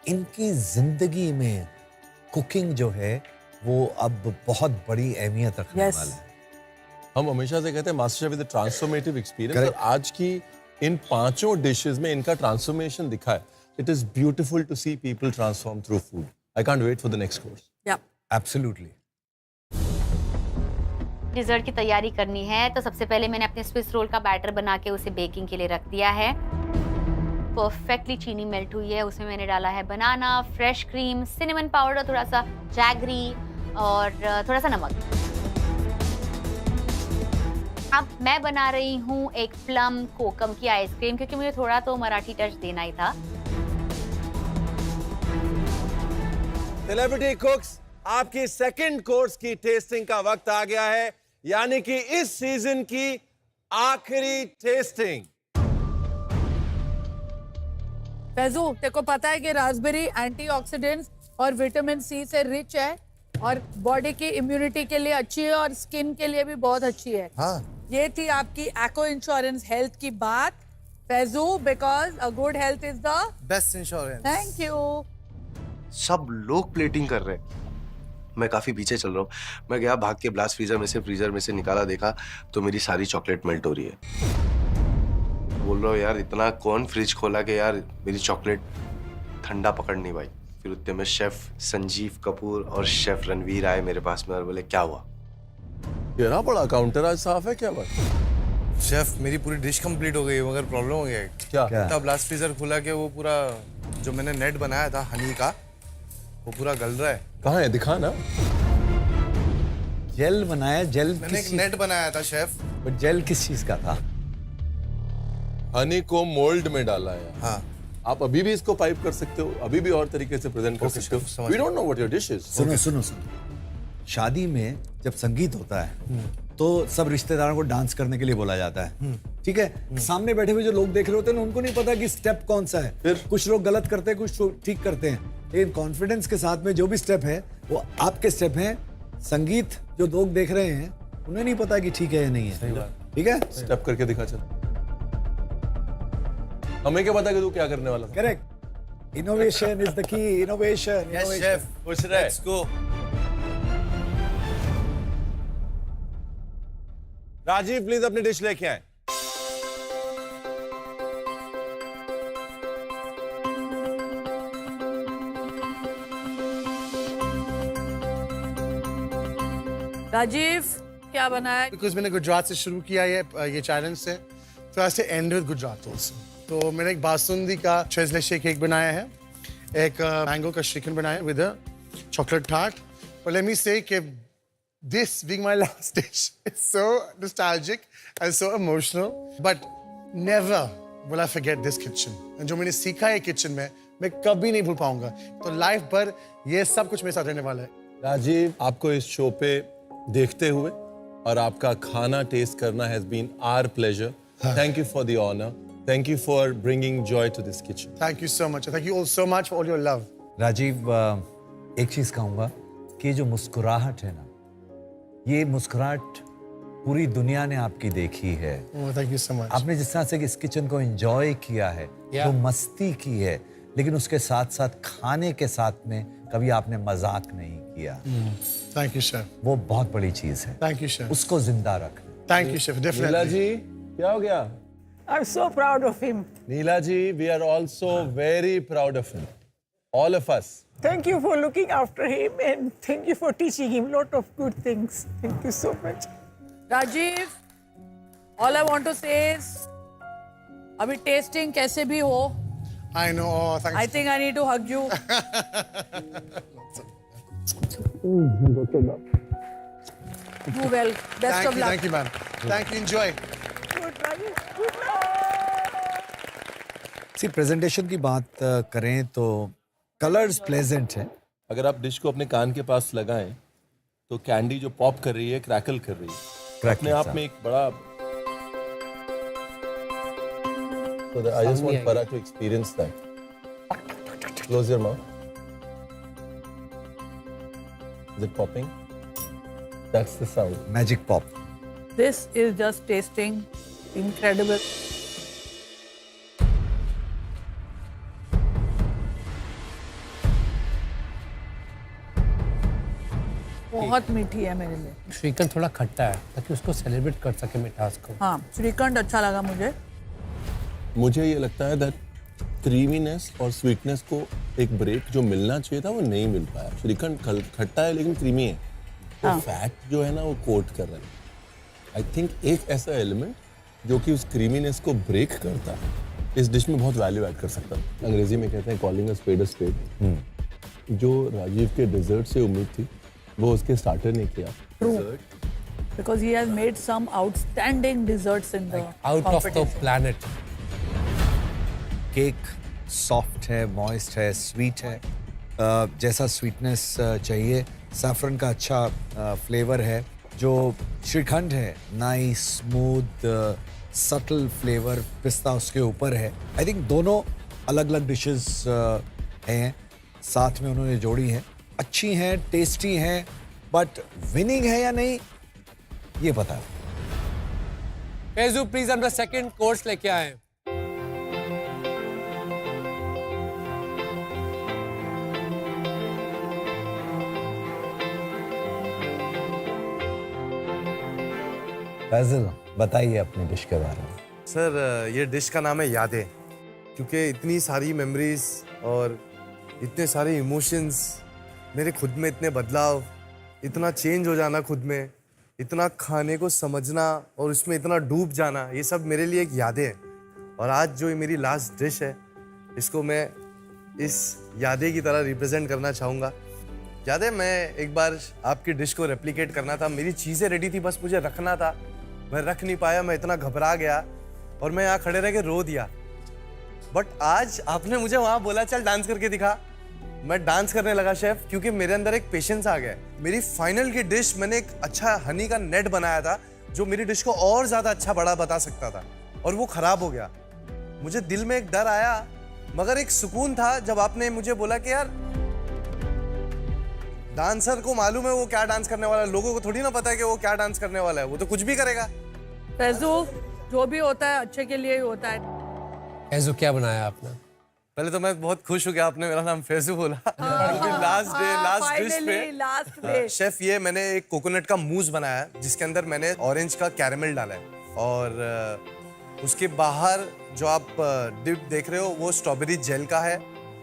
Speaker 5: इनकी जिंदगी में कुकिंग जो है वो अब बहुत बड़ी अहमियत रखने
Speaker 1: Yes.
Speaker 5: वाला है।
Speaker 3: हम हमेशा से कहते हैं master chef is a transformative experience, और आज की इन 5 डिशेस में इनका ट्रांसफॉर्मेशन दिखा है। It is beautiful to see people transform through food. I can't wait for the next course.
Speaker 1: Yeah.
Speaker 5: Absolutely.
Speaker 11: Dessert की तैयारी करनी है, तो सबसे पहले मैंने अपने स्विस रोल का बैटर बना के उसे बेकिंग के लिए रख दिया है। परफेक्टली चीनी मेल्ट हुई है, उसमें मैंने डाला है बनाना, फ्रेश क्रीम, सिनेमन पाउडर, थोड़ा सा जैगरी, और थोड़ा सा नमक। अब मैं बना रही हूँ एक प्लम कोकम की आइसक्रीम, क्योंकि मुझे थोड़ा तो मराठी टच देना ही था।
Speaker 3: सेलिब्रिटी कुक्स, आपकी सेकंड कोर्स की टेस्टिंग का वक्त आ गया है, यानी कि इस सीजन की आखिरी टेस्टिंग।
Speaker 1: फैजू, तेरे को पता है कि रास्पबेरी एंटीऑक्सीडेंट्स और विटामिन सी से रिच है और बॉडी की इम्यूनिटी के लिए अच्छी है और स्किन के लिए भी बहुत अच्छी है।
Speaker 10: हाँ।
Speaker 1: ये थी आपकी एको इंश्योरेंस हेल्थ की बात Faizu, because a good health is the
Speaker 7: best insurance.
Speaker 1: Thank you.
Speaker 8: सब लोग प्लेटिंग कर रहे हैं, मैं काफी पीछे चल रहा हूँ। मैं गया भाग के ब्लास्ट फ्रीजर में से निकाला, देखा तो मेरी सारी चॉकलेट मेल्ट हो रही है। बोल रहा हूँ यार, इतना कौन फ्रिज खोला कि यार मेरी चॉकलेट ठंडा पकड़ नहीं पाई। फिर उतने में शेफ संजीव कपूर और शेफ रणवीर आए मेरे पास में और बोले क्या हुआ।
Speaker 3: तेरा बड़ा काउंटर आज साफ है, क्या बात?
Speaker 7: शेफ, मेरी पूरी डिश कंप्लीट हो गई मगर प्रॉब्लम हो गया है।
Speaker 3: क्या?
Speaker 7: इतना ब्लास्ट फ्रीजर खुला के वो पूरा जो मैंने नेट बनाया था हनी का, वो पूरा गल रहा है।
Speaker 3: कहाँ है, दिखा ना।
Speaker 5: जेल बनाया, जेल
Speaker 7: मैंने एक नेट बनाया था शेफ।
Speaker 5: जेल किस चीज का था?
Speaker 3: हनी को मोल्ड में डाला है।
Speaker 7: हाँ।
Speaker 3: आप अभी भी इसको पाइप कर सकते हो, अभी भी और तरीके से प्रेजेंट कर सकते
Speaker 7: chef,
Speaker 3: हो।
Speaker 7: समझ
Speaker 3: We don't know what your dish is.
Speaker 5: सुनो, शादी में जब संगीत होता है तो सब रिश्तेदारों को डांस करने के लिए बोला जाता है, ठीक है? सामने बैठे हुए जो लोग देख रहे होते हैं ना, उनको नहीं पता कि स्टेप कौन सा है।
Speaker 3: फिर?
Speaker 5: कुछ लोग गलत करते हैं, कुछ लोग ठीक करते हैं। लेकिन कॉन्फिडेंस के साथ में जो भी स्टेप है वो आपके स्टेप हैं। संगीत जो लोग देख रहे हैं उन्हें नहीं पता कि ठीक है या नहीं है। ठीक है,
Speaker 3: स्टेप करके दिखा चल। हमें क्या पता कि तू क्या करने वाला था?
Speaker 5: Correct. Innovation is the key. Innovation.
Speaker 7: Yes chef,
Speaker 3: खुश रहे।
Speaker 7: Let's go.
Speaker 3: राजीव, प्लीज अपनी डिश लेके आए।
Speaker 1: राजीव, क्या बना है?
Speaker 10: बिकॉज मैंने गुजरात से शुरू किया ये चैलेंज से, तो ऐसे एंड विद गुजरात ऑल्सो। तो मैंने एक बासुंदी का चेज़लेशे केक बनाया है, एक मैंगो का श्रीखंड बनाया है with a chocolate tart. But let me say कि this being my last dish, it's so nostalgic and so emotional, but never will I forget this kitchen. And जो मैंने सीखा है किचन में, मैं कभी नहीं भूल पाऊंगा। तो लाइफ भर ये सब कुछ मेरे साथ रहने वाला है।
Speaker 3: राजीव, आपको इस शो पे देखते हुए और आपका खाना टेस्ट करना has been our pleasure. Thank you for the honor. Thank you for bringing joy to this kitchen.
Speaker 10: Thank you so much. Thank you all so much for all your love.
Speaker 5: Rajiv, एक चीज कहूंगा कि जो मुस्कुराहट है ना, ये मुस्कुराहट पूरी दुनिया ने आपकी देखी है।
Speaker 10: Oh, thank you so much.
Speaker 5: आपने जिस तरह से इस किचन को एंजॉय किया है, जो मस्ती की है, लेकिन उसके साथ साथ खाने के साथ में कभी आपने मजाक नहीं किया।
Speaker 10: Thank you, chef.
Speaker 5: वो बहुत बड़ी चीज है।
Speaker 10: Thank you, chef.
Speaker 5: उसको जिंदा रख।
Speaker 10: Thank you, chef.
Speaker 3: Neela
Speaker 10: Definitely.
Speaker 3: जी, क्या हो गया?
Speaker 12: I'm so proud of him.
Speaker 3: Neela ji, we are also very proud of him. All of us.
Speaker 12: Thank you for looking after him and thank you for teaching him a lot of good things. Thank you so much.
Speaker 1: Rajeev, all I want to say is, अभी testing कैसे भी हो,
Speaker 10: I know. Oh, thanks.
Speaker 1: I think I need to hug you. Do well. Best of luck.
Speaker 10: Thank you, ma'am. Thank you. Enjoy.
Speaker 12: Good, Rajesh. Good luck.
Speaker 5: C presentation की बात करें तो colours pleasant है।
Speaker 3: अगर आप डिश को अपने कान के पास लगाएं तो कैंडी जो पॉप कर रही है, क्रैकल कर रही है, अपने आप में एक बड़ा। So I just want Farah to experience that. Close your mouth. Is it popping? That's the sound.
Speaker 5: Magic pop.
Speaker 1: This is just tasting incredible. बहुत मीठी है मेरे लिए।
Speaker 2: श्रीखंड थोड़ा खट्टा है ताकि उसको सेलिब्रेट कर सके मिठास को।
Speaker 1: हाँ, श्रीखंड अच्छा लगा मुझे।
Speaker 3: मुझे ये लगता है दैट क्रीमीनेस और स्वीटनेस को एक ब्रेक जो मिलना चाहिए था वो नहीं मिल पाया। श्रीखंड खट्टा है लेकिन क्रीमी है, तो फैट जो है ना वो कोट कर रहा है। आई थिंक एक ऐसा एलिमेंट जो कि उस क्रीमीनेस को ब्रेक करता है इस डिश में बहुत वैल्यू ऐड कर सकता है। अंग्रेजी में कहते हैं calling a spade a spade. जो राजीव के डेजर्ट से उम्मीद थी वो उसके स्टार्टर ने किया।
Speaker 1: True. Because he has made some outstanding desserts in the
Speaker 2: Out of the planet.
Speaker 5: Cake soft है, मॉइस्ट है, स्वीट है, जैसा स्वीटनेस चाहिए। सैफरन का अच्छा फ्लेवर है। जो श्रीखंड है, नाइस स्मूथ सटल फ्लेवर, पिस्ता उसके ऊपर है। आई थिंक दोनों अलग अलग डिशेस हैं, साथ में उन्होंने जोड़ी हैं, अच्छी हैं, टेस्टी हैं, बट विनिंग है या नहीं ये पता है।
Speaker 2: फैजू प्लीज अपना सेकंड कोर्स लेके आए।
Speaker 5: फैजल बताइए अपनी डिश के बारे में।
Speaker 7: सर ये डिश का नाम है यादें, क्योंकि इतनी सारी मेमोरीज और इतने सारे इमोशंस, मेरे खुद में इतने बदलाव, इतना चेंज हो जाना खुद में, इतना खाने को समझना और उसमें इतना डूब जाना, ये सब मेरे लिए एक यादें है। और आज जो ये मेरी लास्ट डिश है, इसको मैं इस यादें की तरह रिप्रेजेंट करना चाहूँगा। यादें, मैं एक बार आपकी डिश को रेप्लिकेट करना था, मेरी चीज़ें रेडी थी, बस मुझे रखना था, मैं रख नहीं पाया, मैं इतना घबरा गया और मैं यहाँ खड़े रह के रो दिया। बट आज आपने मुझे वहाँ बोला चल डांस करके दिखा, मैं डांस करने लगा शेफ, क्योंकि मेरे अंदर एक पेशेंस आ गया। मेरी फाइनल की डिश, मैंने एक अच्छा हनी का नेट बनाया था जो मेरी डिश को और ज़्यादा अच्छा बड़ा बता सकता था, और वो ख़राब हो गया। मुझे दिल में एक डर आया, मगर एक सुकून था जब आपने मुझे बोला कि यार डांसर को मालूम है वो क्या डांस करने वाला है, लोगों को थोड़ी ना पता है कि वो क्या डांस करने वाला है, वो तो कुछ भी करेगा।
Speaker 1: फैजू, जो भी होता है अच्छे के लिए ही होता है।
Speaker 2: फैजू क्या बनाया आपने?
Speaker 7: पहले तो मैं बहुत खुश हूँ कि आपने मेरा नाम फैजू बोला, क्योंकि लास्ट डिश पे शेफ ये मैंने एक कोकोनट का मूस बनाया है, जिसके अंदर मैंने ऑरेंज का कैरेमल डाला है, और उसके बाहर जो आप डिप देख रहे हो वो स्ट्रॉबेरी जेल का है,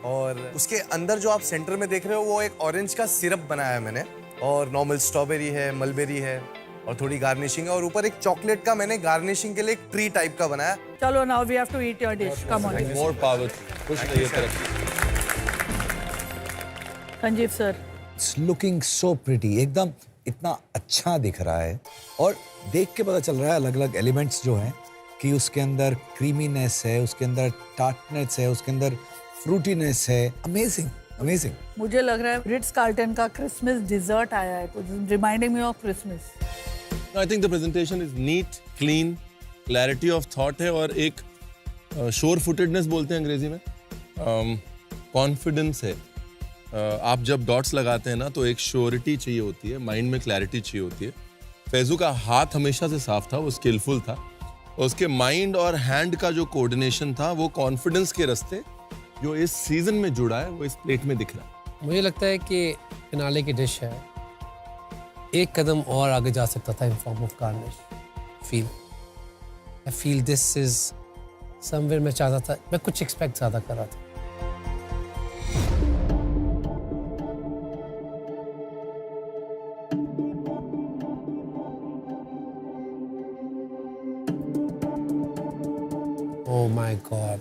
Speaker 7: और उसके अंदर जो आप सेंटर में देख रहे हो वो एक ऑरेंज का सिरप बनाया है मैंने, और नॉर्मल स्ट्रॉबेरी है, मलबेरी है, और थोड़ी गार्निशिंग है, और ऊपर एक चॉकलेट का मैंने गार्निशिंग के लिए एक ट्री टाइप का बनाया।
Speaker 1: चलो now we have to eat your dish, come on.
Speaker 3: More power, खुश रहिए तरक्की।
Speaker 1: Sanjeev sir,
Speaker 5: it's looking so pretty, एकदम इतना अच्छा दिख रहा है, और देख के पता चल रहा है अलग अलग एलिमेंट्स जो हैं कि उसके अंदर क्रीमीनेस है, उसके अंदर टार्टनेस है, उसके अंदर फ्रूटीनेस है। Amazing amazing.
Speaker 1: मुझे लग रहा है रिट्स कार्ल्टन का क्रिसमस डिजर्ट आया है, कुछ reminding me of Christmas.
Speaker 3: I think the presentation is neat, clean, clarity of thought है, और एक शोर फुटेडनेस बोलते हैं अंग्रेजी में, कॉन्फिडेंस है। आप जब डॉट्स लगाते हैं ना तो एक श्योरिटी चाहिए होती है, माइंड में क्लैरिटी चाहिए होती है। फैजू का हाथ हमेशा से साफ था, वो स्किलफुल था, और उसके माइंड और हैंड का जो कोऑर्डिनेशन था वो कॉन्फिडेंस के रास्ते जो इस सीजन में जुड़ा है वो इस प्लेट में दिख रहा है।
Speaker 2: मुझे लगता है कि फिनाले की डिश है, एक कदम और आगे जा सकता था in form of garnish. I feel this is somewhere, मैं चाहता था, मैं कुछ एक्सपेक्ट ज़्यादा कर रहा था। Oh my God.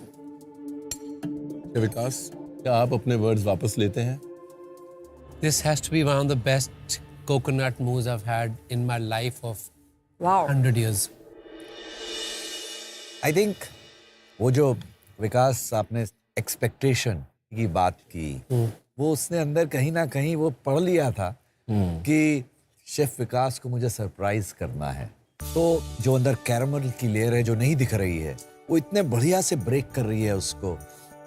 Speaker 3: विकास, क्या आप अपने वर्ड्स वापस लेते हैं?
Speaker 2: This has to be one of the best coconut mousse I've had in my life of
Speaker 1: Wow.
Speaker 2: 100 years.
Speaker 5: I think वो जो विकास आपने एक्सपेक्टेशन की बात की, वो उसने अंदर कहीं ना कहीं वो पढ़ लिया था कि शेफ विकास को मुझे सरप्राइज करना है। तो जो अंदर कैरमल की लेयर है जो नहीं दिख रही है, वो इतने बढ़िया से ब्रेक कर रही है उसको,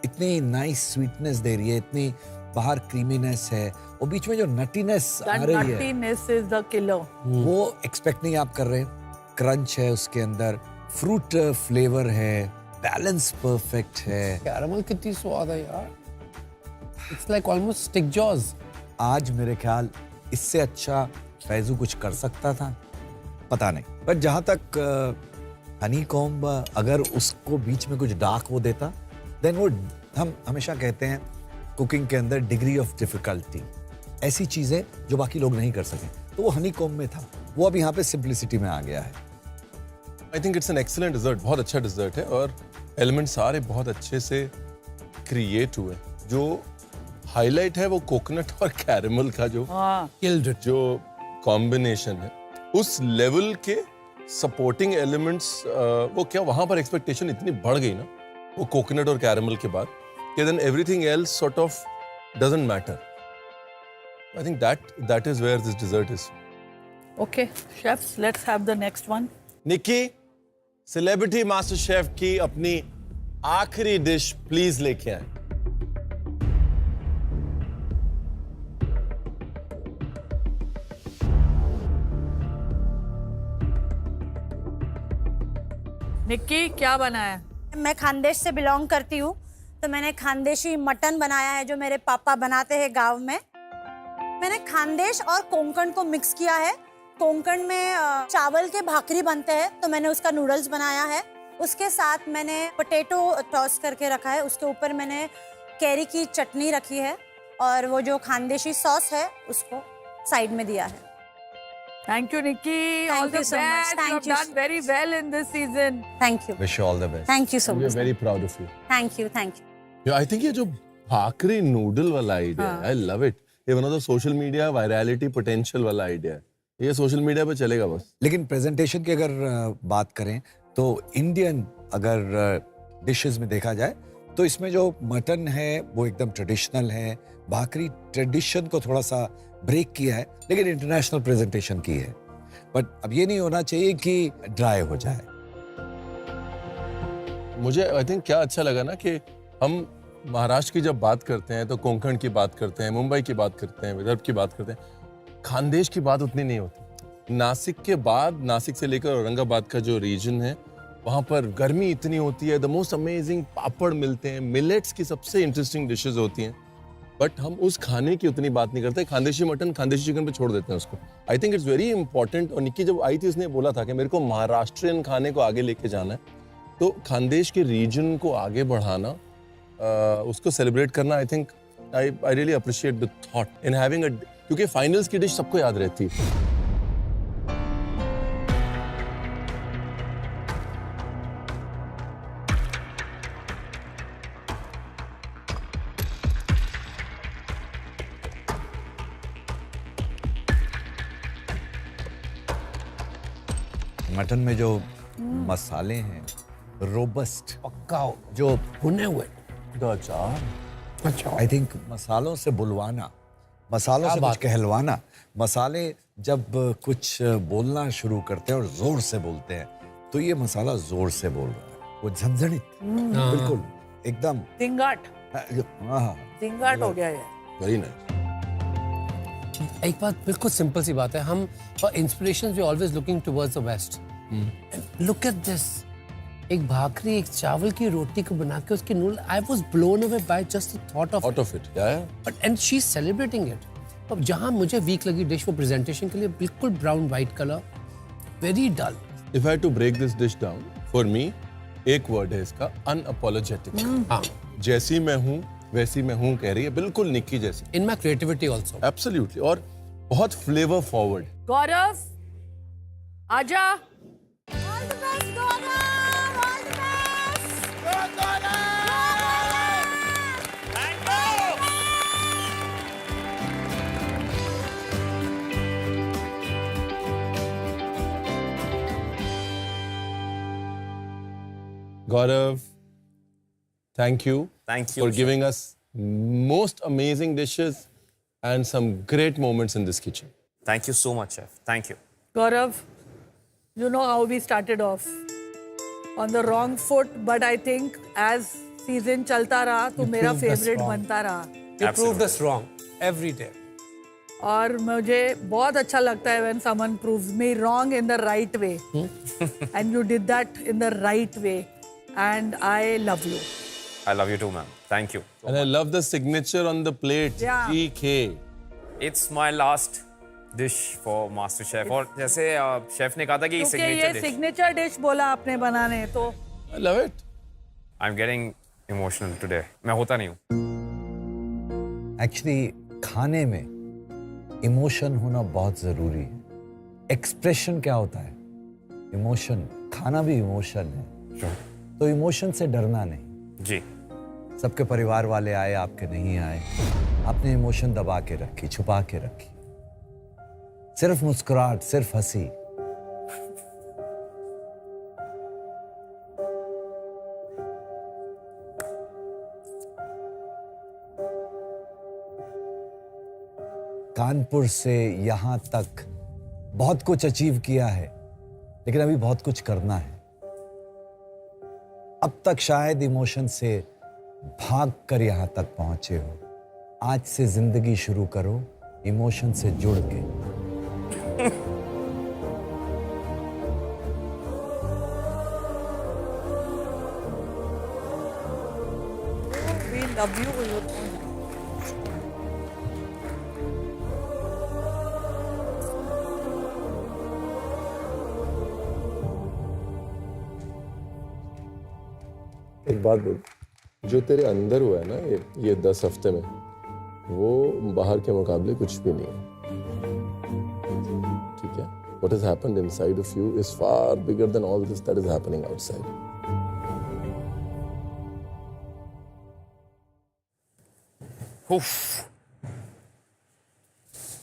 Speaker 5: इतनी नाइस स्वीटनेस दे रही है, इतनी बाहर क्रीमीनेस है, और बीच में जो नटीनेस आ रही है,
Speaker 1: नटीनेस इज द किलर।
Speaker 5: वो एक्सपेक्ट नहीं आप कर रहे। क्रंच है उसके अंदर, फ्रूट फ्लेवर है, बैलेंस परफेक्ट है।
Speaker 2: कैरमल कितनी स्वाद है यार, it's like almost stick jaws.
Speaker 5: आज मेरे ख्याल इससे अच्छा फैजू कुछ कर सकता था, पता नहीं। पर जहाँ तक हनी कॉम्ब, अगर उसको बीच में कुछ डार्क वो देता, देन वो, हम हमेशा कहते हैं कुकिंग के अंदर डिग्री ऑफ डिफिकल्टी, ऐसी चीजें जो बाकी लोग नहीं कर सके, तो वो हनी कॉम्ब में था, वो अब यहाँ पे सिंप्लिसिटी में आ गया है।
Speaker 3: I think it's an excellent dessert, बहुत अच्छा डिजर्ट है, और एलिमेंट सारे बहुत अच्छे से क्रिएट हुए। जो हाईलाइट है वो कोकोनट और कैरेमल का जो जो कॉम्बिनेशन है, उस लेवल के सपोर्टिंग एलिमेंट्स, वो क्या वहां पर एक्सपेक्टेशन इतनी बढ़ गई ना वो कोकोनट और कैरेमल के बाद कि then everything else sort of doesn't matter. I think that is where this dessert is.
Speaker 1: Okay, chefs, let's have the next one.
Speaker 3: Nikki, celebrity master chef की अपनी आखिरी डिश प्लीज लेके आए.
Speaker 1: निक्की, क्या बनाया?
Speaker 9: मैं खानदेश से बिलोंग करती हूँ, तो मैंने खानदेशी मटन बनाया है जो मेरे पापा बनाते हैं गांव में. मैंने खानदेश और कोंकण को मिक्स किया है. कोंकण में चावल के भाकरी बनते हैं, तो मैंने उसका नूडल्स बनाया है. उसके साथ मैंने पोटैटो टॉस करके रखा है. उसके ऊपर मैंने कैरी की चटनी रखी है और वो जो खानदेशी सॉस है उसको साइड में दिया है.
Speaker 1: Thank you, Nikki. All the best.
Speaker 9: Thank
Speaker 1: You have done very well in this season.
Speaker 9: Thank you.
Speaker 5: Wish you all the best.
Speaker 9: Thank you so
Speaker 3: We are
Speaker 9: much.
Speaker 3: very proud of you.
Speaker 9: Thank you. Thank you.
Speaker 3: Yeah, I think ये जो भाकरी noodle वाला idea, I love it. ये one of the social media virality potential वाला idea है. ये social media पे चलेगा बस.
Speaker 5: लेकिन प्रेजेंटेशन की अगर बात करें तो इंडियन अगर डिशेस में देखा जाए तो इसमें जो मटन है वो एकदम ट्रेडिशनल है. भाकरी ट्रेडिशन को थोड़ा सा ब्रेक किया है, लेकिन इंटरनेशनल प्रेजेंटेशन की है. बट अब ये नहीं होना चाहिए कि ड्राई हो जाए.
Speaker 3: मुझे आई थिंक क्या अच्छा लगा ना कि हम महाराष्ट्र की जब बात करते हैं तो कोंकण की बात करते हैं, मुंबई की बात करते हैं, विदर्भ की बात करते हैं, खानदेश की बात उतनी नहीं होती. नासिक के बाद, नासिक से लेकर औरंगाबाद का जो रीजन है वहाँ पर गर्मी इतनी होती है. द मोस्ट अमेजिंग पापड़ मिलते हैं, मिलेट्स की सबसे इंटरेस्टिंग डिशेज होती हैं, बट हम उस खाने की उतनी बात नहीं करते. खानदेशी मटन, खानदेशी चिकन पे छोड़ देते हैं उसको. आई थिंक इट्स वेरी इंपॉर्टेंट. और निक्की जब आई थी उसने बोला था कि मेरे को महाराष्ट्रियन खाने को आगे लेके जाना है, तो खानदेश के रीजन को आगे बढ़ाना, उसको सेलिब्रेट करना, I think I really appreciate the thought in having a, क्योंकि फाइनल्स की डिश सबको याद रहती है.
Speaker 5: मटन में जो मसाले हैं रोबस्ट,
Speaker 2: पक्का
Speaker 5: जो
Speaker 2: भुने हुए.
Speaker 5: आई थिंक मसालों से बुलवाना, मसालों से कुछ कहलवाना. मसाले जब कुछ बोलना शुरू करते हैं और जोर से बोलते हैं, तो ये मसाला जोर से बोल रहा है. वो झंझनित, बिल्कुल एकदम
Speaker 1: जिंगाट.
Speaker 5: हाँ,
Speaker 1: जिंगाट हो गया ये.
Speaker 3: Very nice.
Speaker 2: एक बात बिल्कुल सिंपल सी बात है, हम for inspiration we always looking towards the west. Look at this, एक भाकरी, एक चावल की रोटी को बना के उसकी noodle, I was blown away by just the thought of
Speaker 3: it.
Speaker 2: But and she is celebrating it. अब जहां मुझे वीक लगी डिश वो प्रेजेंटेशन के लिए बिल्कुल brown white colour, very dull.
Speaker 3: If I to break this dish down, for me एक word है इसका, अनअपोलोजेटिक.
Speaker 2: हाँ,
Speaker 3: जैसी मैं हूँ वैसी मैं हूँ कह रही है, बिल्कुल निक्की जैसी.
Speaker 2: In my creativity also.
Speaker 3: Absolutely. और बहुत फ्लेवर फॉरवर्ड.
Speaker 1: गौरव, आजा.
Speaker 9: All the best, Gaurav. All the best.
Speaker 3: Gaurav, thank you.
Speaker 6: Thank you
Speaker 3: for giving us most amazing dishes and some great moments in this kitchen.
Speaker 6: Thank you so much, chef. Thank you.
Speaker 1: Gaurav, you know how we started off on the wrong foot, but I think as season chalta raha, तो मेरा favorite बनता रहा.
Speaker 2: You proved us wrong every day.
Speaker 1: और मुझे बहुत अच्छा लगता है when someone proves me wrong in the right way. And you did that in the right way. And I love you.
Speaker 6: I love you too, ma'am. Thank you.
Speaker 3: And I love the signature on the plate.
Speaker 1: Yeah.
Speaker 3: GK.
Speaker 6: It's my last dish for Master Chef. और जैसे chef ने कहा था कि
Speaker 1: क्योंकि ये signature dish बोला आपने बनाने, तो
Speaker 3: I love it.
Speaker 6: I'm getting emotional today. मैं होता नहीं हूँ.
Speaker 5: एक्चुअली खाने में इमोशन होना बहुत जरूरी है. एक्सप्रेशन क्या होता है? इमोशन. खाना भी इमोशन है. तो इमोशन से डरना नहीं.
Speaker 6: जी.
Speaker 5: सबके परिवार वाले आए, आपके नहीं आए. आपने इमोशन दबा के रखी, छुपा के रखी। सिर्फ मुस्कुराहट, सिर्फ हंसी। कानपुर से यहां तक बहुत कुछ अचीव किया है, लेकिन अभी बहुत कुछ करना है। अब तक शायद इमोशन से भाग कर यहां तक पहुंचे हो। आज से जिंदगी शुरू करो इमोशन से जुड़ के।
Speaker 1: We love you.
Speaker 3: एक बात बोल, जो तेरे अंदर हुआ है ना ये 10 हफ्ते में, वो बाहर के मुकाबले कुछ भी नहीं है, ठीक है? What has happened inside of you is far bigger than all this that is happening outside.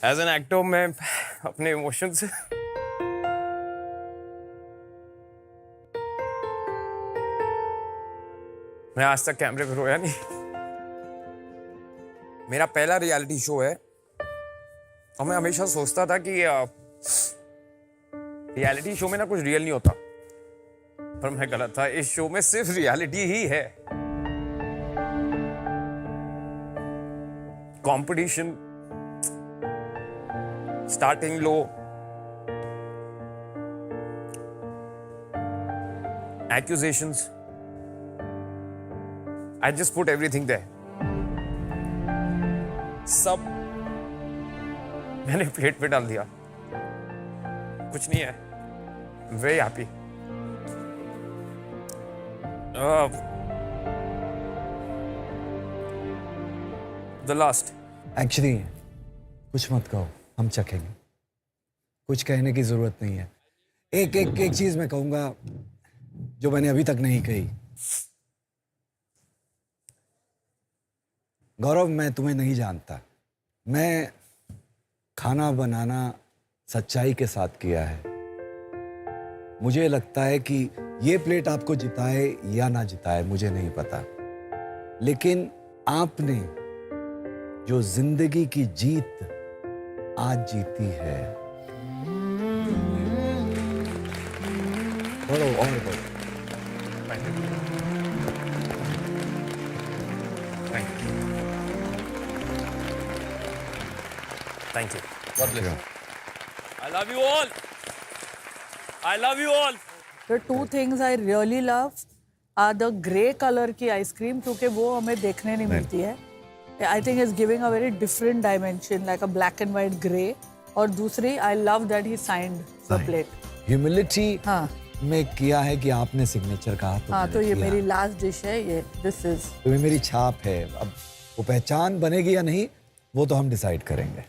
Speaker 6: As an actor मैं अपने इमोशन से मैं आज तक कैमरे पे रोया नहीं। मेरा पहला रियलिटी शो है और मैं हमेशा सोचता था कि रियलिटी शो में ना कुछ रियल नहीं होता, पर मैं गलत था। इस शो में सिर्फ रियलिटी ही है। Competition, starting low, accusations, I just put everything there. सब मैंने प्लेट पे डाल दिया। कुछ नहीं है। Very happy. The last.
Speaker 5: Actually कुछ मत कहो, हम चखेंगे। कुछ कहने की जरूरत नहीं है। एक चीज मैं कहूंगा जो मैंने अभी तक नहीं कही। गौरव, मैं तुम्हें नहीं जानता। मैं खाना बनाना सच्चाई के साथ किया है। मुझे लगता है कि ये प्लेट आपको जिताए या ना जिताए मुझे नहीं पता, लेकिन आपने जो जिंदगी की जीत आज जीती है। और
Speaker 6: Thank you. God bless you. I love you all. I love you all.
Speaker 1: The two things I really love are the grey color की आइसक्रीम, क्योंकि वो हमें देखने नहीं मिलती है। I think it's giving a very different dimension, like a black and white grey. और दूसरी, I love that he signed the plate.
Speaker 5: Humility
Speaker 1: हाँ
Speaker 5: में किया है कि आपने सिग्नेचर कहा तो
Speaker 1: हाँ, तो ये
Speaker 5: किया।
Speaker 1: मेरी लास्ट डिश है। ये दिस इज
Speaker 5: तो ये मेरी छाप है। अब वो पहचान बनेगी या नहीं वो तो हम डिसाइड करेंगे।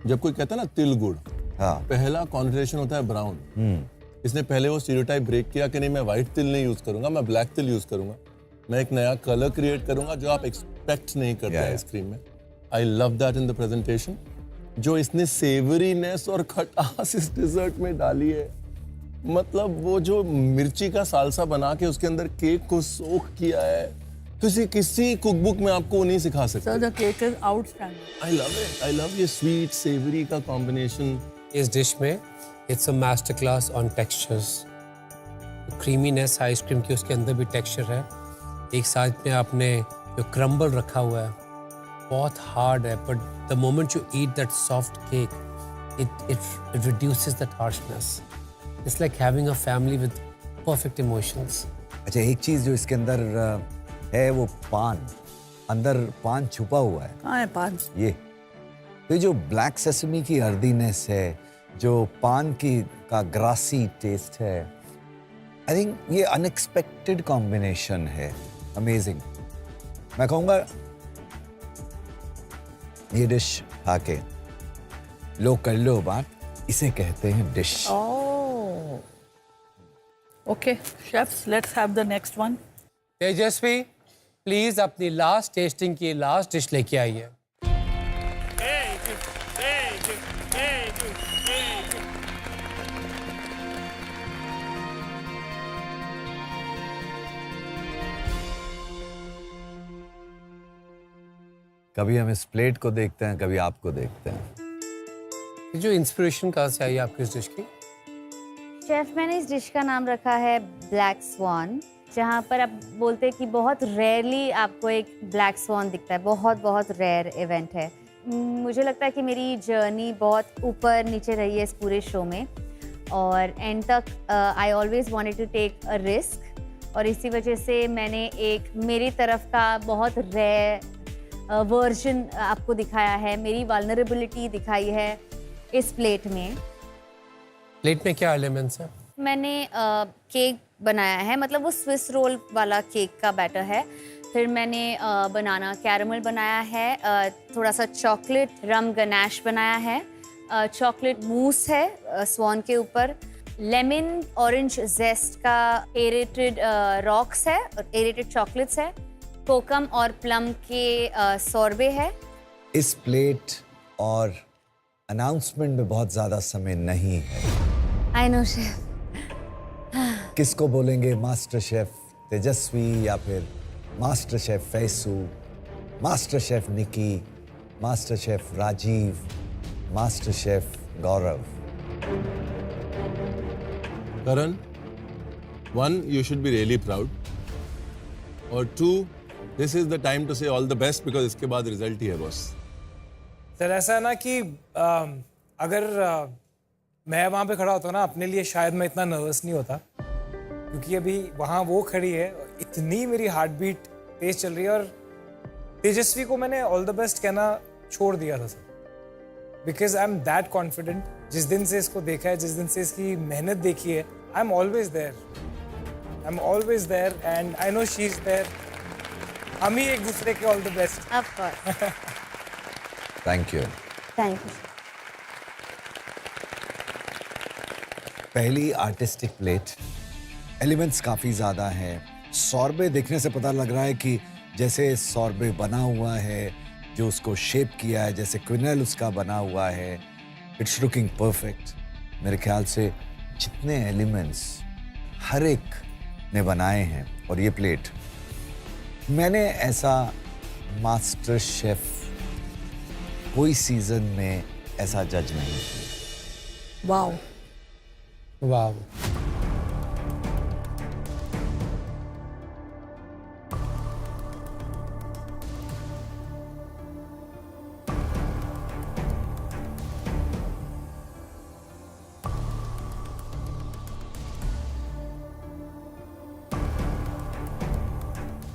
Speaker 3: जब कोई कहता है ना तिल गुड़,
Speaker 5: हाँ,
Speaker 3: पहला कॉन्वर्सेशन होता है ब्राउन। इसने पहले वो स्टीरियोटाइप ब्रेक किया कि नहीं, मैं व्हाइट तिल नहीं यूज करूंगा, मैं ब्लैक तिल यूज करूंगा। मैं एक नया कलर क्रिएट करूंगा जो आप एक्सपेक्ट नहीं करते आइसक्रीम में। I love that in the presentation. जो इसने सेवरीनेस और खटास इस डिजर्ट में डाली है, मतलब वो जो मिर्ची का सालसा बना के उसके अंदर केक को सोख किया है, किसी कुकबुक में आपको नहीं सिखा सकते।
Speaker 1: So the cake is outstanding.
Speaker 3: I love it. I love ये स्वीट सेवरी का कॉम्बिनेशन।
Speaker 2: इस डिश में it's a master class on textures. Creaminess ice cream की उसके अंदर भी टेक्सचर है। एक साथ में आपने जो क्रम्बल रखा हुआ है बहुत हार्ड है, but the moment you eat that soft cake it reduces that harshness. It's like having a family with perfect emotions.
Speaker 5: अच्छा, एक चीज जो इसके अंदर है वो पान, अंदर पान छुपा हुआ है।
Speaker 1: कहाँ है पान?
Speaker 5: ये तो जो ब्लैक सेसमी की अर्दीनेस है, जो पान की का ग्रासी टेस्ट है, आई थिंक ये अनएक्सपेक्टेड कॉम्बिनेशन है। अमेजिंग। मैं कहूँगा ये डिश खा के लो कर लो बात, इसे कहते हैं dish.
Speaker 1: Oh. Okay, chefs, let's have the next one.
Speaker 2: Tejashwi, please अपनी लास्ट टेस्टिंग की लास्ट डिश लेके आइए।
Speaker 5: कभी हम इस प्लेट को देखते हैं, कभी आपको देखते हैं।
Speaker 2: ये जो इंस्पिरेशन कहाँ से आई आपकी इस डिश की?
Speaker 11: शेफ, मैंने इस डिश का नाम रखा है ब्लैक स्वान, जहाँ पर आप बोलते हैं कि बहुत रेयरली आपको एक ब्लैक स्वान दिखता है, बहुत बहुत रेयर इवेंट है। मुझे लगता है कि मेरी जर्नी बहुत ऊपर नीचे रही है इस पूरे शो में, और एंड तक I always wanted to take a risk, और इसी वजह से मैंने एक मेरी तरफ का बहुत रेयर वर्जन आपको दिखाया है, मेरी वल्नरेबिलिटी दिखाई है इस प्लेट में।
Speaker 2: प्लेट में क्या एलिमेंट्स हैं?
Speaker 11: मैंने केक बनाया है, मतलब वो स्विस रोल वाला केक का बैटर है। फिर मैंने बनाना कैरमल बनाया है, थोड़ा सा चॉकलेट रम गनाश बनाया है, चॉकलेट मूस है स्वान के ऊपर, लेमन ऑरेंज जेस्ट का एरेटेड रॉक्स है और एरेटेड चॉकलेट्स है, कोकम और प्लम के सॉर्बे है।
Speaker 5: इस प्लेट और अनाउंसमेंट में बहुत ज्यादा समय नहीं है।
Speaker 11: I know chef.
Speaker 5: किसको बोलेंगे, मास्टर शेफ तेजस्वी या फिर master chef Faisu, master chef Nikki, master chef Rajeev, master chef Gaurav?
Speaker 3: Karan, one, you should be really proud. और two, this is the time to say all the best because इसके बाद result ही है boss.
Speaker 13: Sir ऐसा है ना कि अगर मैं वहाँ पे खड़ा होता ना, अपने लिए शायद मैं इतना नर्वस नहीं होता, क्योंकि अभी वहाँ वो खड़ी है, इतनी मेरी हार्ट बीट तेज चल रही है, और तेजस्वी को मैंने ऑल द बेस्ट कहना छोड़ दिया था sir, because I am that confident. जिस दिन से इसको देखा है, जिस दिन से इसकी मेहनत देखी है, I am always there and I know she is there. हम ही एक दूसरे के all the best.
Speaker 11: Of course.
Speaker 5: Thank you.
Speaker 11: Thank you.
Speaker 5: पहली आर्टिस्टिक प्लेट, एलिमेंट्स काफ़ी ज़्यादा हैं। सॉर्बे देखने से पता लग रहा है कि जैसे सॉर्बे बना हुआ है, जो उसको शेप किया है, जैसे क्विनल उसका बना हुआ है, इट्स लुकिंग परफेक्ट। मेरे ख्याल से जितने एलिमेंट्स हर एक ने बनाए हैं, और ये प्लेट, मैंने ऐसा मास्टर शेफ कोई सीजन में ऐसा जज नहीं किया।
Speaker 1: वाओ
Speaker 2: वाह।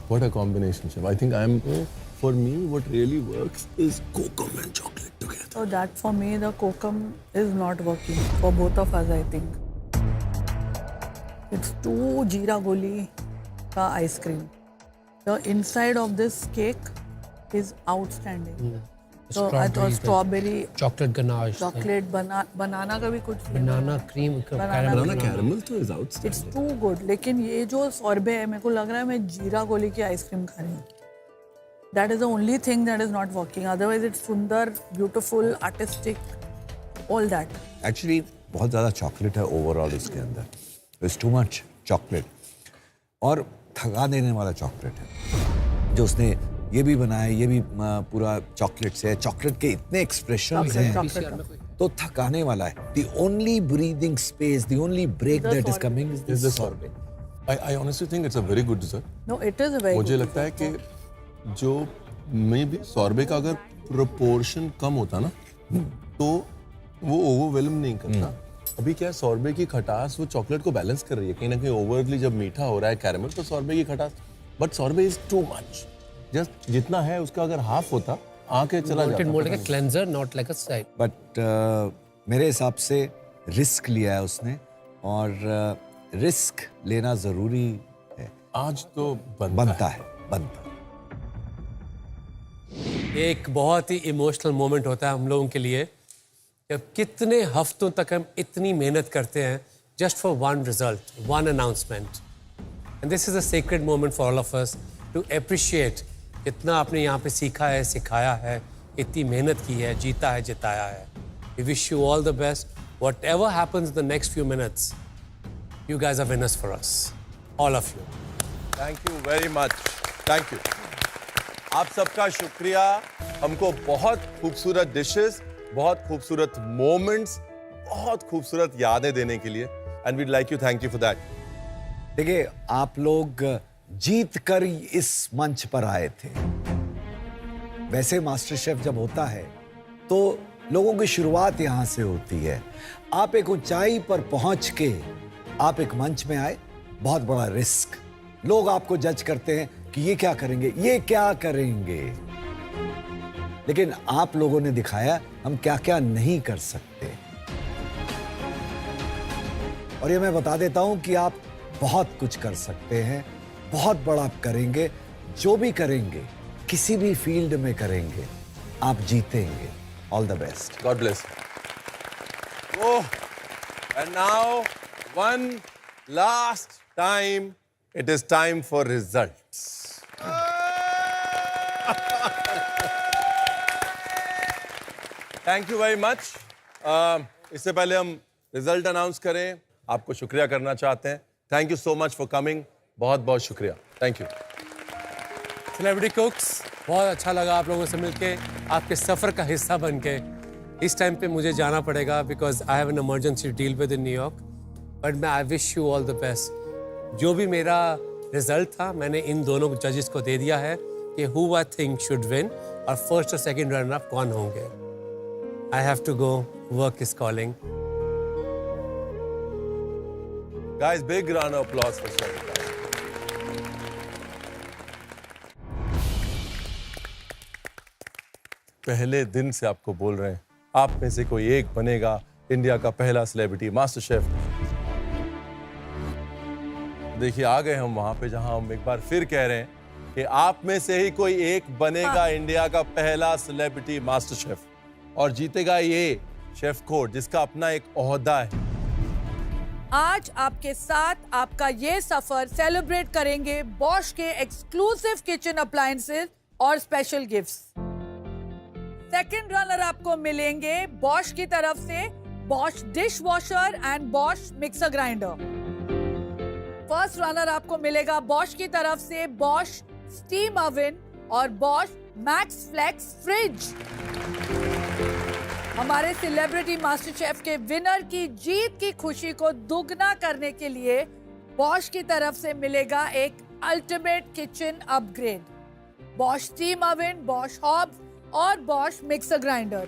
Speaker 3: What a combination, chef. I think for me, what really works is kokum and chocolate together.
Speaker 1: So that for me, the kokum is not working for both of us, I think. It's too jeera goli ka ice cream. The inside of this cake is outstanding. So I thought strawberry,
Speaker 2: chocolate ganache,
Speaker 1: chocolate, banana का भी कुछ
Speaker 2: banana cream,
Speaker 3: Banana caramel तो is outstanding.
Speaker 1: It's too good. लेकिन ये जो सॉर्बे है, मेरे को लग रहा है मैं जीरा गोली की आइसक्रीम खा रही हूँ. That is the only thing that is not working. Otherwise, it's सुंदर, beautiful, artistic, all that.
Speaker 5: Actually बहुत ज़्यादा चॉकलेट है ओवरऑल इसके अंदर, इट्स टू मच चॉकलेट, और थका देने वाला चॉकलेट है। जो उसने ये भी बनाया, ये भी पूरा चॉकलेट से है, चॉकलेट के इतने एक्सप्रेशन हैं, तो थकाने वाला है। The only breathing space, the only break that is coming is this sorbet.
Speaker 3: I honestly think it's a very good dessert.
Speaker 1: No, it is a very
Speaker 3: मुझे
Speaker 1: good.
Speaker 3: लगता है कि जो मे भी सॉर्बे का अगर प्रोपोर्शन कम होता ना, तो वो ओवरवेलम नहीं करता। अभी क्या है, सॉर्बे की खटास वो चॉकलेट को बैलेंस कर रही है। कहीं ना कहीं ओवरली जब मीठा हो रहा है कैरेमल, तो सॉर्बे की खटास, but sorbet is too much. Just जितना है उसका अगर हाफ होता, आके चला जाता।
Speaker 2: more like a cleanser, not like a side.
Speaker 5: But मेरे हिसाब से रिस्क लिया है उसने, और रिस्क लेना जरूरी है।
Speaker 3: आज तो
Speaker 5: बनता है।
Speaker 2: एक बहुत ही इमोशनल मोमेंट होता है हम लोगों के लिए जब कितने हफ्तों तक हम इतनी मेहनत करते हैं just for one result, one announcement. And this is a sacred moment for all of us to appreciate जितना आपने यहाँ पे सीखा है, सिखाया है, इतनी मेहनत की है, जीता है, जिताया है। We wish you all the best. Whatever happens in the next few minutes, you guys are winners for us, all of you.
Speaker 3: Thank you very much, thank you. आप सबका शुक्रिया हमको बहुत खूबसूरत डिशेस, बहुत खूबसूरत मोमेंट्स, बहुत खूबसूरत यादें देने के लिए, and weed like you thank you for that.
Speaker 5: देखिए, आप लोग जीत कर इस मंच पर आए थे। वैसे मास्टर शेफ जब होता है तो लोगों की शुरुआत यहां से होती है। आप एक ऊंचाई पर पहुंच के आप एक मंच में आए, बहुत बड़ा रिस्क। लोग आपको जज करते हैं कि ये क्या करेंगे, ये क्या करेंगे, लेकिन आप लोगों ने दिखाया हम क्या क्या नहीं कर सकते। और ये मैं बता देता हूं कि आप बहुत कुछ कर सकते हैं, बहुत बड़ा करेंगे। जो भी करेंगे, किसी भी फील्ड में करेंगे, आप जीतेंगे। All the best.
Speaker 3: God bless. Oh, and now one last time, it is time for results. Thank you very much. इससे पहले हम रिजल्ट अनाउंस करें, आपको शुक्रिया करना चाहते हैं। Thank you so much for coming. बहुत बहुत शुक्रिया। Thank you.
Speaker 2: सेलिब्रिटी कुक्स, बहुत अच्छा लगा आप लोगों से मिलके, आपके सफ़र का हिस्सा बन के। इस टाइम पे मुझे जाना पड़ेगा because I have an emergency deal within new york, but मैं I wish you all the best. जो भी मेरा रिजल्ट था मैंने इन दोनों जजेस को दे दिया है कि who I think should win और फर्स्ट और सेकंड रनर अप कौन होंगे। I have to go, work is calling.
Speaker 3: Guys, big round of applause for Shweta. पहले दिन से आपको बोल रहे हैं, आप में से कोई एक बनेगा इंडिया का पहला सेलिब्रिटी मास्टर शेफ। देखिए, आ गए हम वहां पे जहां हम एक बार फिर कह रहे हैं कि आप में से ही कोई एक बनेगा इंडिया का पहला सेलिब्रिटी मास्टर शेफ, और जीतेगा ये शेफ कोड जिसका अपना एक ओहदा है।
Speaker 1: आज आपके साथ आपका ये सफर सेलिब्रेट करेंगे बॉश के एक्सक्लूसिव किचन अप्लायंसेस और स्पेशल गिफ्ट्स। सेकंड रनर आपको मिलेंगे बॉश की तरफ से Bosch dish washer and Bosch mixer grinder. First runner आपको मिलेगा बॉश की तरफ से बॉश स्टीम ओवन और बॉश मैक्स फ्लेक्स फ्रिज। हमारे सेलिब्रिटी मास्टर शेफ के विनर की जीत की खुशी को दुगना करने के लिए बॉश की तरफ से मिलेगा एक ultimate kitchen upgrade, Bosch steam oven, Bosch hobs और बॉश मिक्सर ग्राइंडर,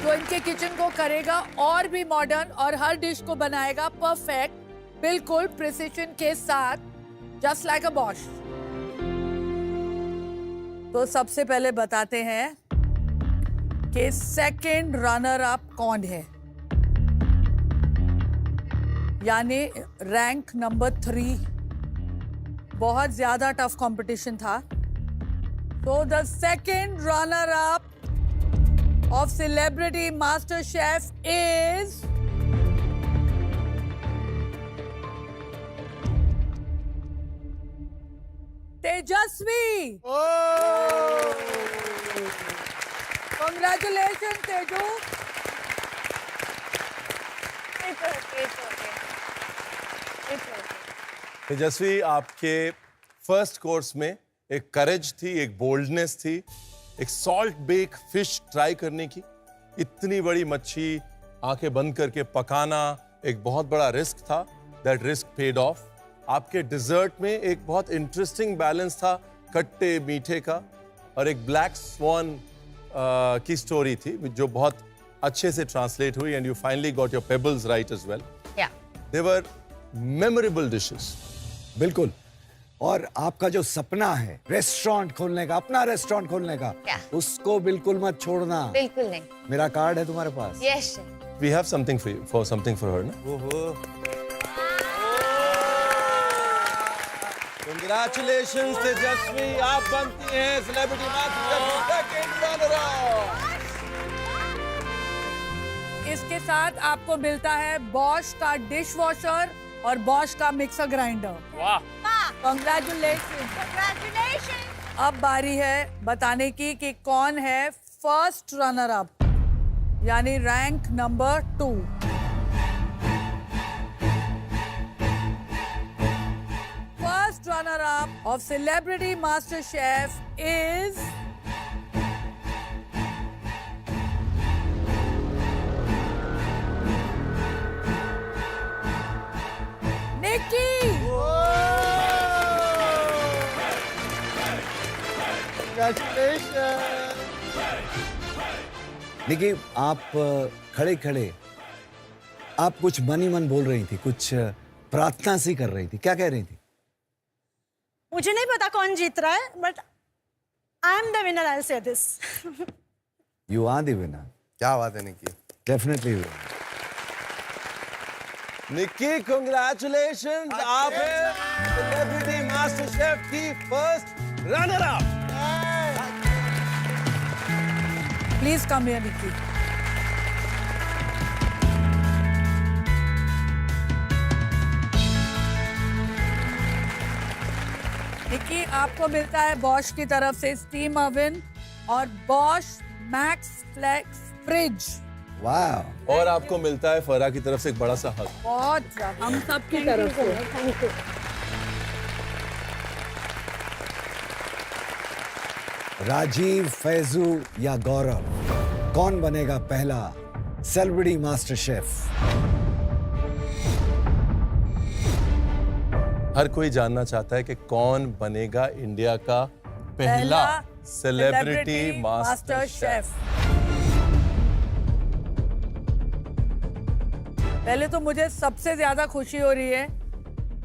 Speaker 1: जो इनके किचन को करेगा और भी मॉडर्न और हर डिश को बनाएगा परफेक्ट, बिल्कुल प्रिसिशन के साथ, जस्ट लाइक अ बॉश। तो सबसे पहले बताते हैं कि सेकंड रनर अप कौन है, यानी रैंक नंबर 3। बहुत ज्यादा टफ कंपटीशन था। तो the second runner up of celebrity master chef is Tejashwi. Congratulations, Teju.
Speaker 3: तेजस्वी, आपके फर्स्ट कोर्स में एक करेज थी, एक बोल्डनेस थी, एक सॉल्ट बेक फिश ट्राई करने की। इतनी बड़ी मच्छी आंखें बंद करके पकाना एक बहुत बड़ा रिस्क था। That risk paid of. आपके डिजर्ट में एक बहुत इंटरेस्टिंग बैलेंस था खट्टे मीठे का, और एक ब्लैक स्वॉन की स्टोरी थी जो बहुत अच्छे से ट्रांसलेट हुई, and you finally got your pebbles right as well. They were memorable dishes.
Speaker 5: बिल्कुल। और आपका जो सपना है रेस्टोरेंट खोलने का, अपना रेस्टोरेंट खोलने का, उसको बिल्कुल मत छोड़ना।
Speaker 11: बिल्कुल नहीं।
Speaker 5: मेरा कार्ड है तुम्हारे पास।
Speaker 11: Yes.
Speaker 3: We have something for you, for something for her ना। Congratulations तेजस्वी, आप बनती हैं celebrity master second runner up.
Speaker 1: इसके साथ आपको मिलता है बॉश का डिश वॉशर और बॉश का मिक्सर ग्राइंडर।
Speaker 6: वाह,
Speaker 1: Congratulations। अब बारी है बताने की कि कौन है फर्स्ट रनर अप यानी rank number 2। First runner up of celebrity master chef is Nikki.
Speaker 5: Nikki, आप खड़े खड़े आप कुछ मन ही मन बोल रही थी, कुछ प्रार्थना सी कर रही थी, क्या कह रही थी?
Speaker 9: मुझे नहीं पता कौन जीत रहा है, but I am the winner, I will say this.
Speaker 5: You are the winner.
Speaker 7: क्या बात है निकी।
Speaker 5: डेफिनेटली।
Speaker 3: निकी कांग्रेचुलेशंस, आप हैं सेलिब्रिटी मास्टर शेफ की first runner up.
Speaker 1: Please come here Nikki. Nikki, आपको मिलता है बॉश की तरफ से स्टीम ओवन और बॉश मैक्स फ्लेक्स फ्रिज।
Speaker 5: वाह।
Speaker 3: और आपको मिलता है फरा की तरफ से एक बड़ा सा हक।
Speaker 1: बहुत ज्यादा हम सब की तरफ से।
Speaker 9: Thank you.
Speaker 5: राजीव, फैजू या गौरव, कौन बनेगा पहला सेलिब्रिटी मास्टर शेफ?
Speaker 3: हर कोई जानना चाहता है कि कौन बनेगा इंडिया का पहला सेलिब्रिटी मास्टर शेफ।
Speaker 1: पहले तो मुझे सबसे ज्यादा खुशी हो रही है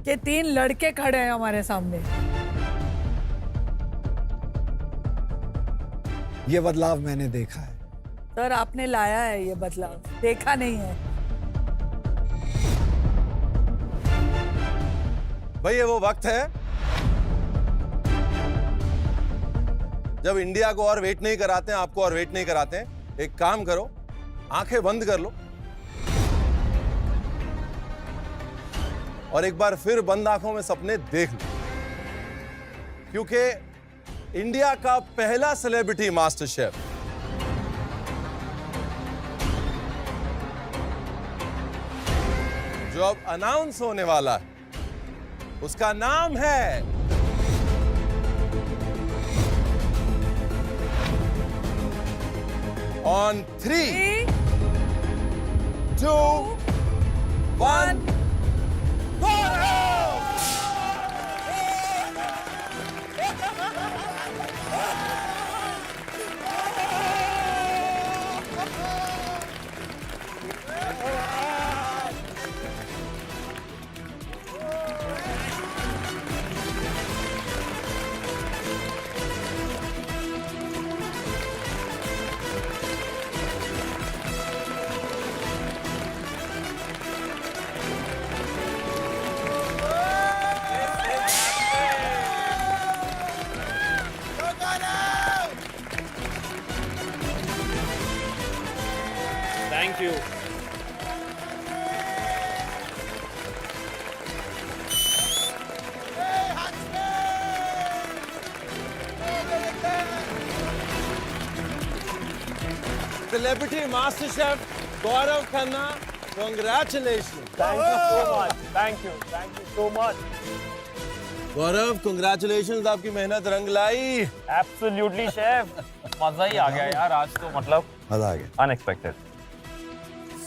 Speaker 1: कि 3 लड़के खड़े हैं हमारे सामने।
Speaker 5: ये बदलाव मैंने देखा है।
Speaker 1: सर, आपने लाया है ये बदलाव, देखा नहीं है।
Speaker 3: भाई ये वो वक्त है जब इंडिया को और वेट नहीं कराते हैं, आपको और वेट नहीं कराते हैं। एक काम करो, आंखें बंद कर लो और एक बार फिर बंद आंखों में सपने देख लो, क्योंकि इंडिया का पहला सेलिब्रिटी मास्टर शेफ जो अब अनाउंस होने वाला है उसका नाम है on 3, 2, 1
Speaker 6: thank you.
Speaker 3: Celebrity Master Chef Gaurav Khanna, congratulations.
Speaker 13: Thank you so much. Thank you so much.
Speaker 3: Gaurav, congratulations, आपकी मेहनत रंग लाई।
Speaker 6: एब्सोल्युटली शेफ, मजा ही आ गया यार आज तो, मतलब
Speaker 5: मजा आ गया।
Speaker 6: अनएक्सपेक्टेड।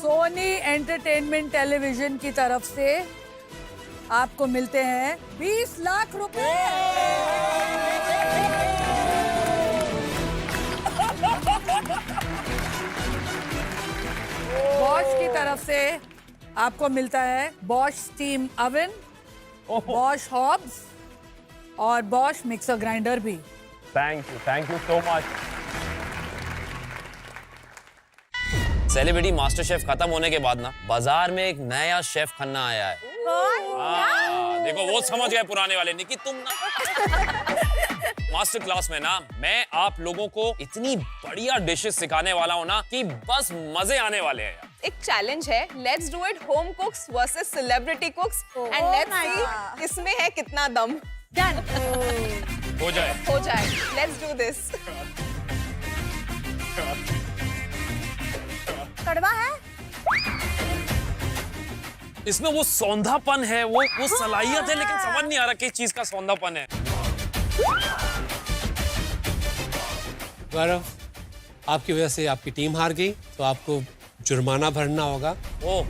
Speaker 1: सोनी एंटरटेनमेंट टेलीविजन की तरफ से आपको मिलते हैं 20 लाख रुपए। बॉश की तरफ से आपको मिलता है Bosch steam oven, Bosch hobs और बॉश मिक्सर ग्राइंडर भी।
Speaker 6: Thank you so much. Celebrity master chef खत्म होने के बाद ना बाजार में एक नया शेफ खन्ना आया है। देखो वो समझ गए पुराने वाले, निकी तुम ना मास्टर क्लास में ना मैं आप लोगों को इतनी बढ़िया डिशेस सिखाने वाला हूँ ना कि बस मजे आने वाले हैं यार।
Speaker 14: एक चैलेंज है, let's do it home कुक्स versus celebrity कुक्स and let's see इसमें है कितना दम।
Speaker 9: डन।
Speaker 6: हो जाए
Speaker 14: लेट्स डू दिस।
Speaker 9: कड़वा है?
Speaker 6: इसमें वो सौंधापन है, वो सलाहियत है, लेकिन समझ नहीं आ रहा किस चीज का सौंधापन है।
Speaker 2: गौरव, आपकी वजह से आपकी टीम हार गई, तो आपको जुर्माना भरना होगा।
Speaker 6: ओह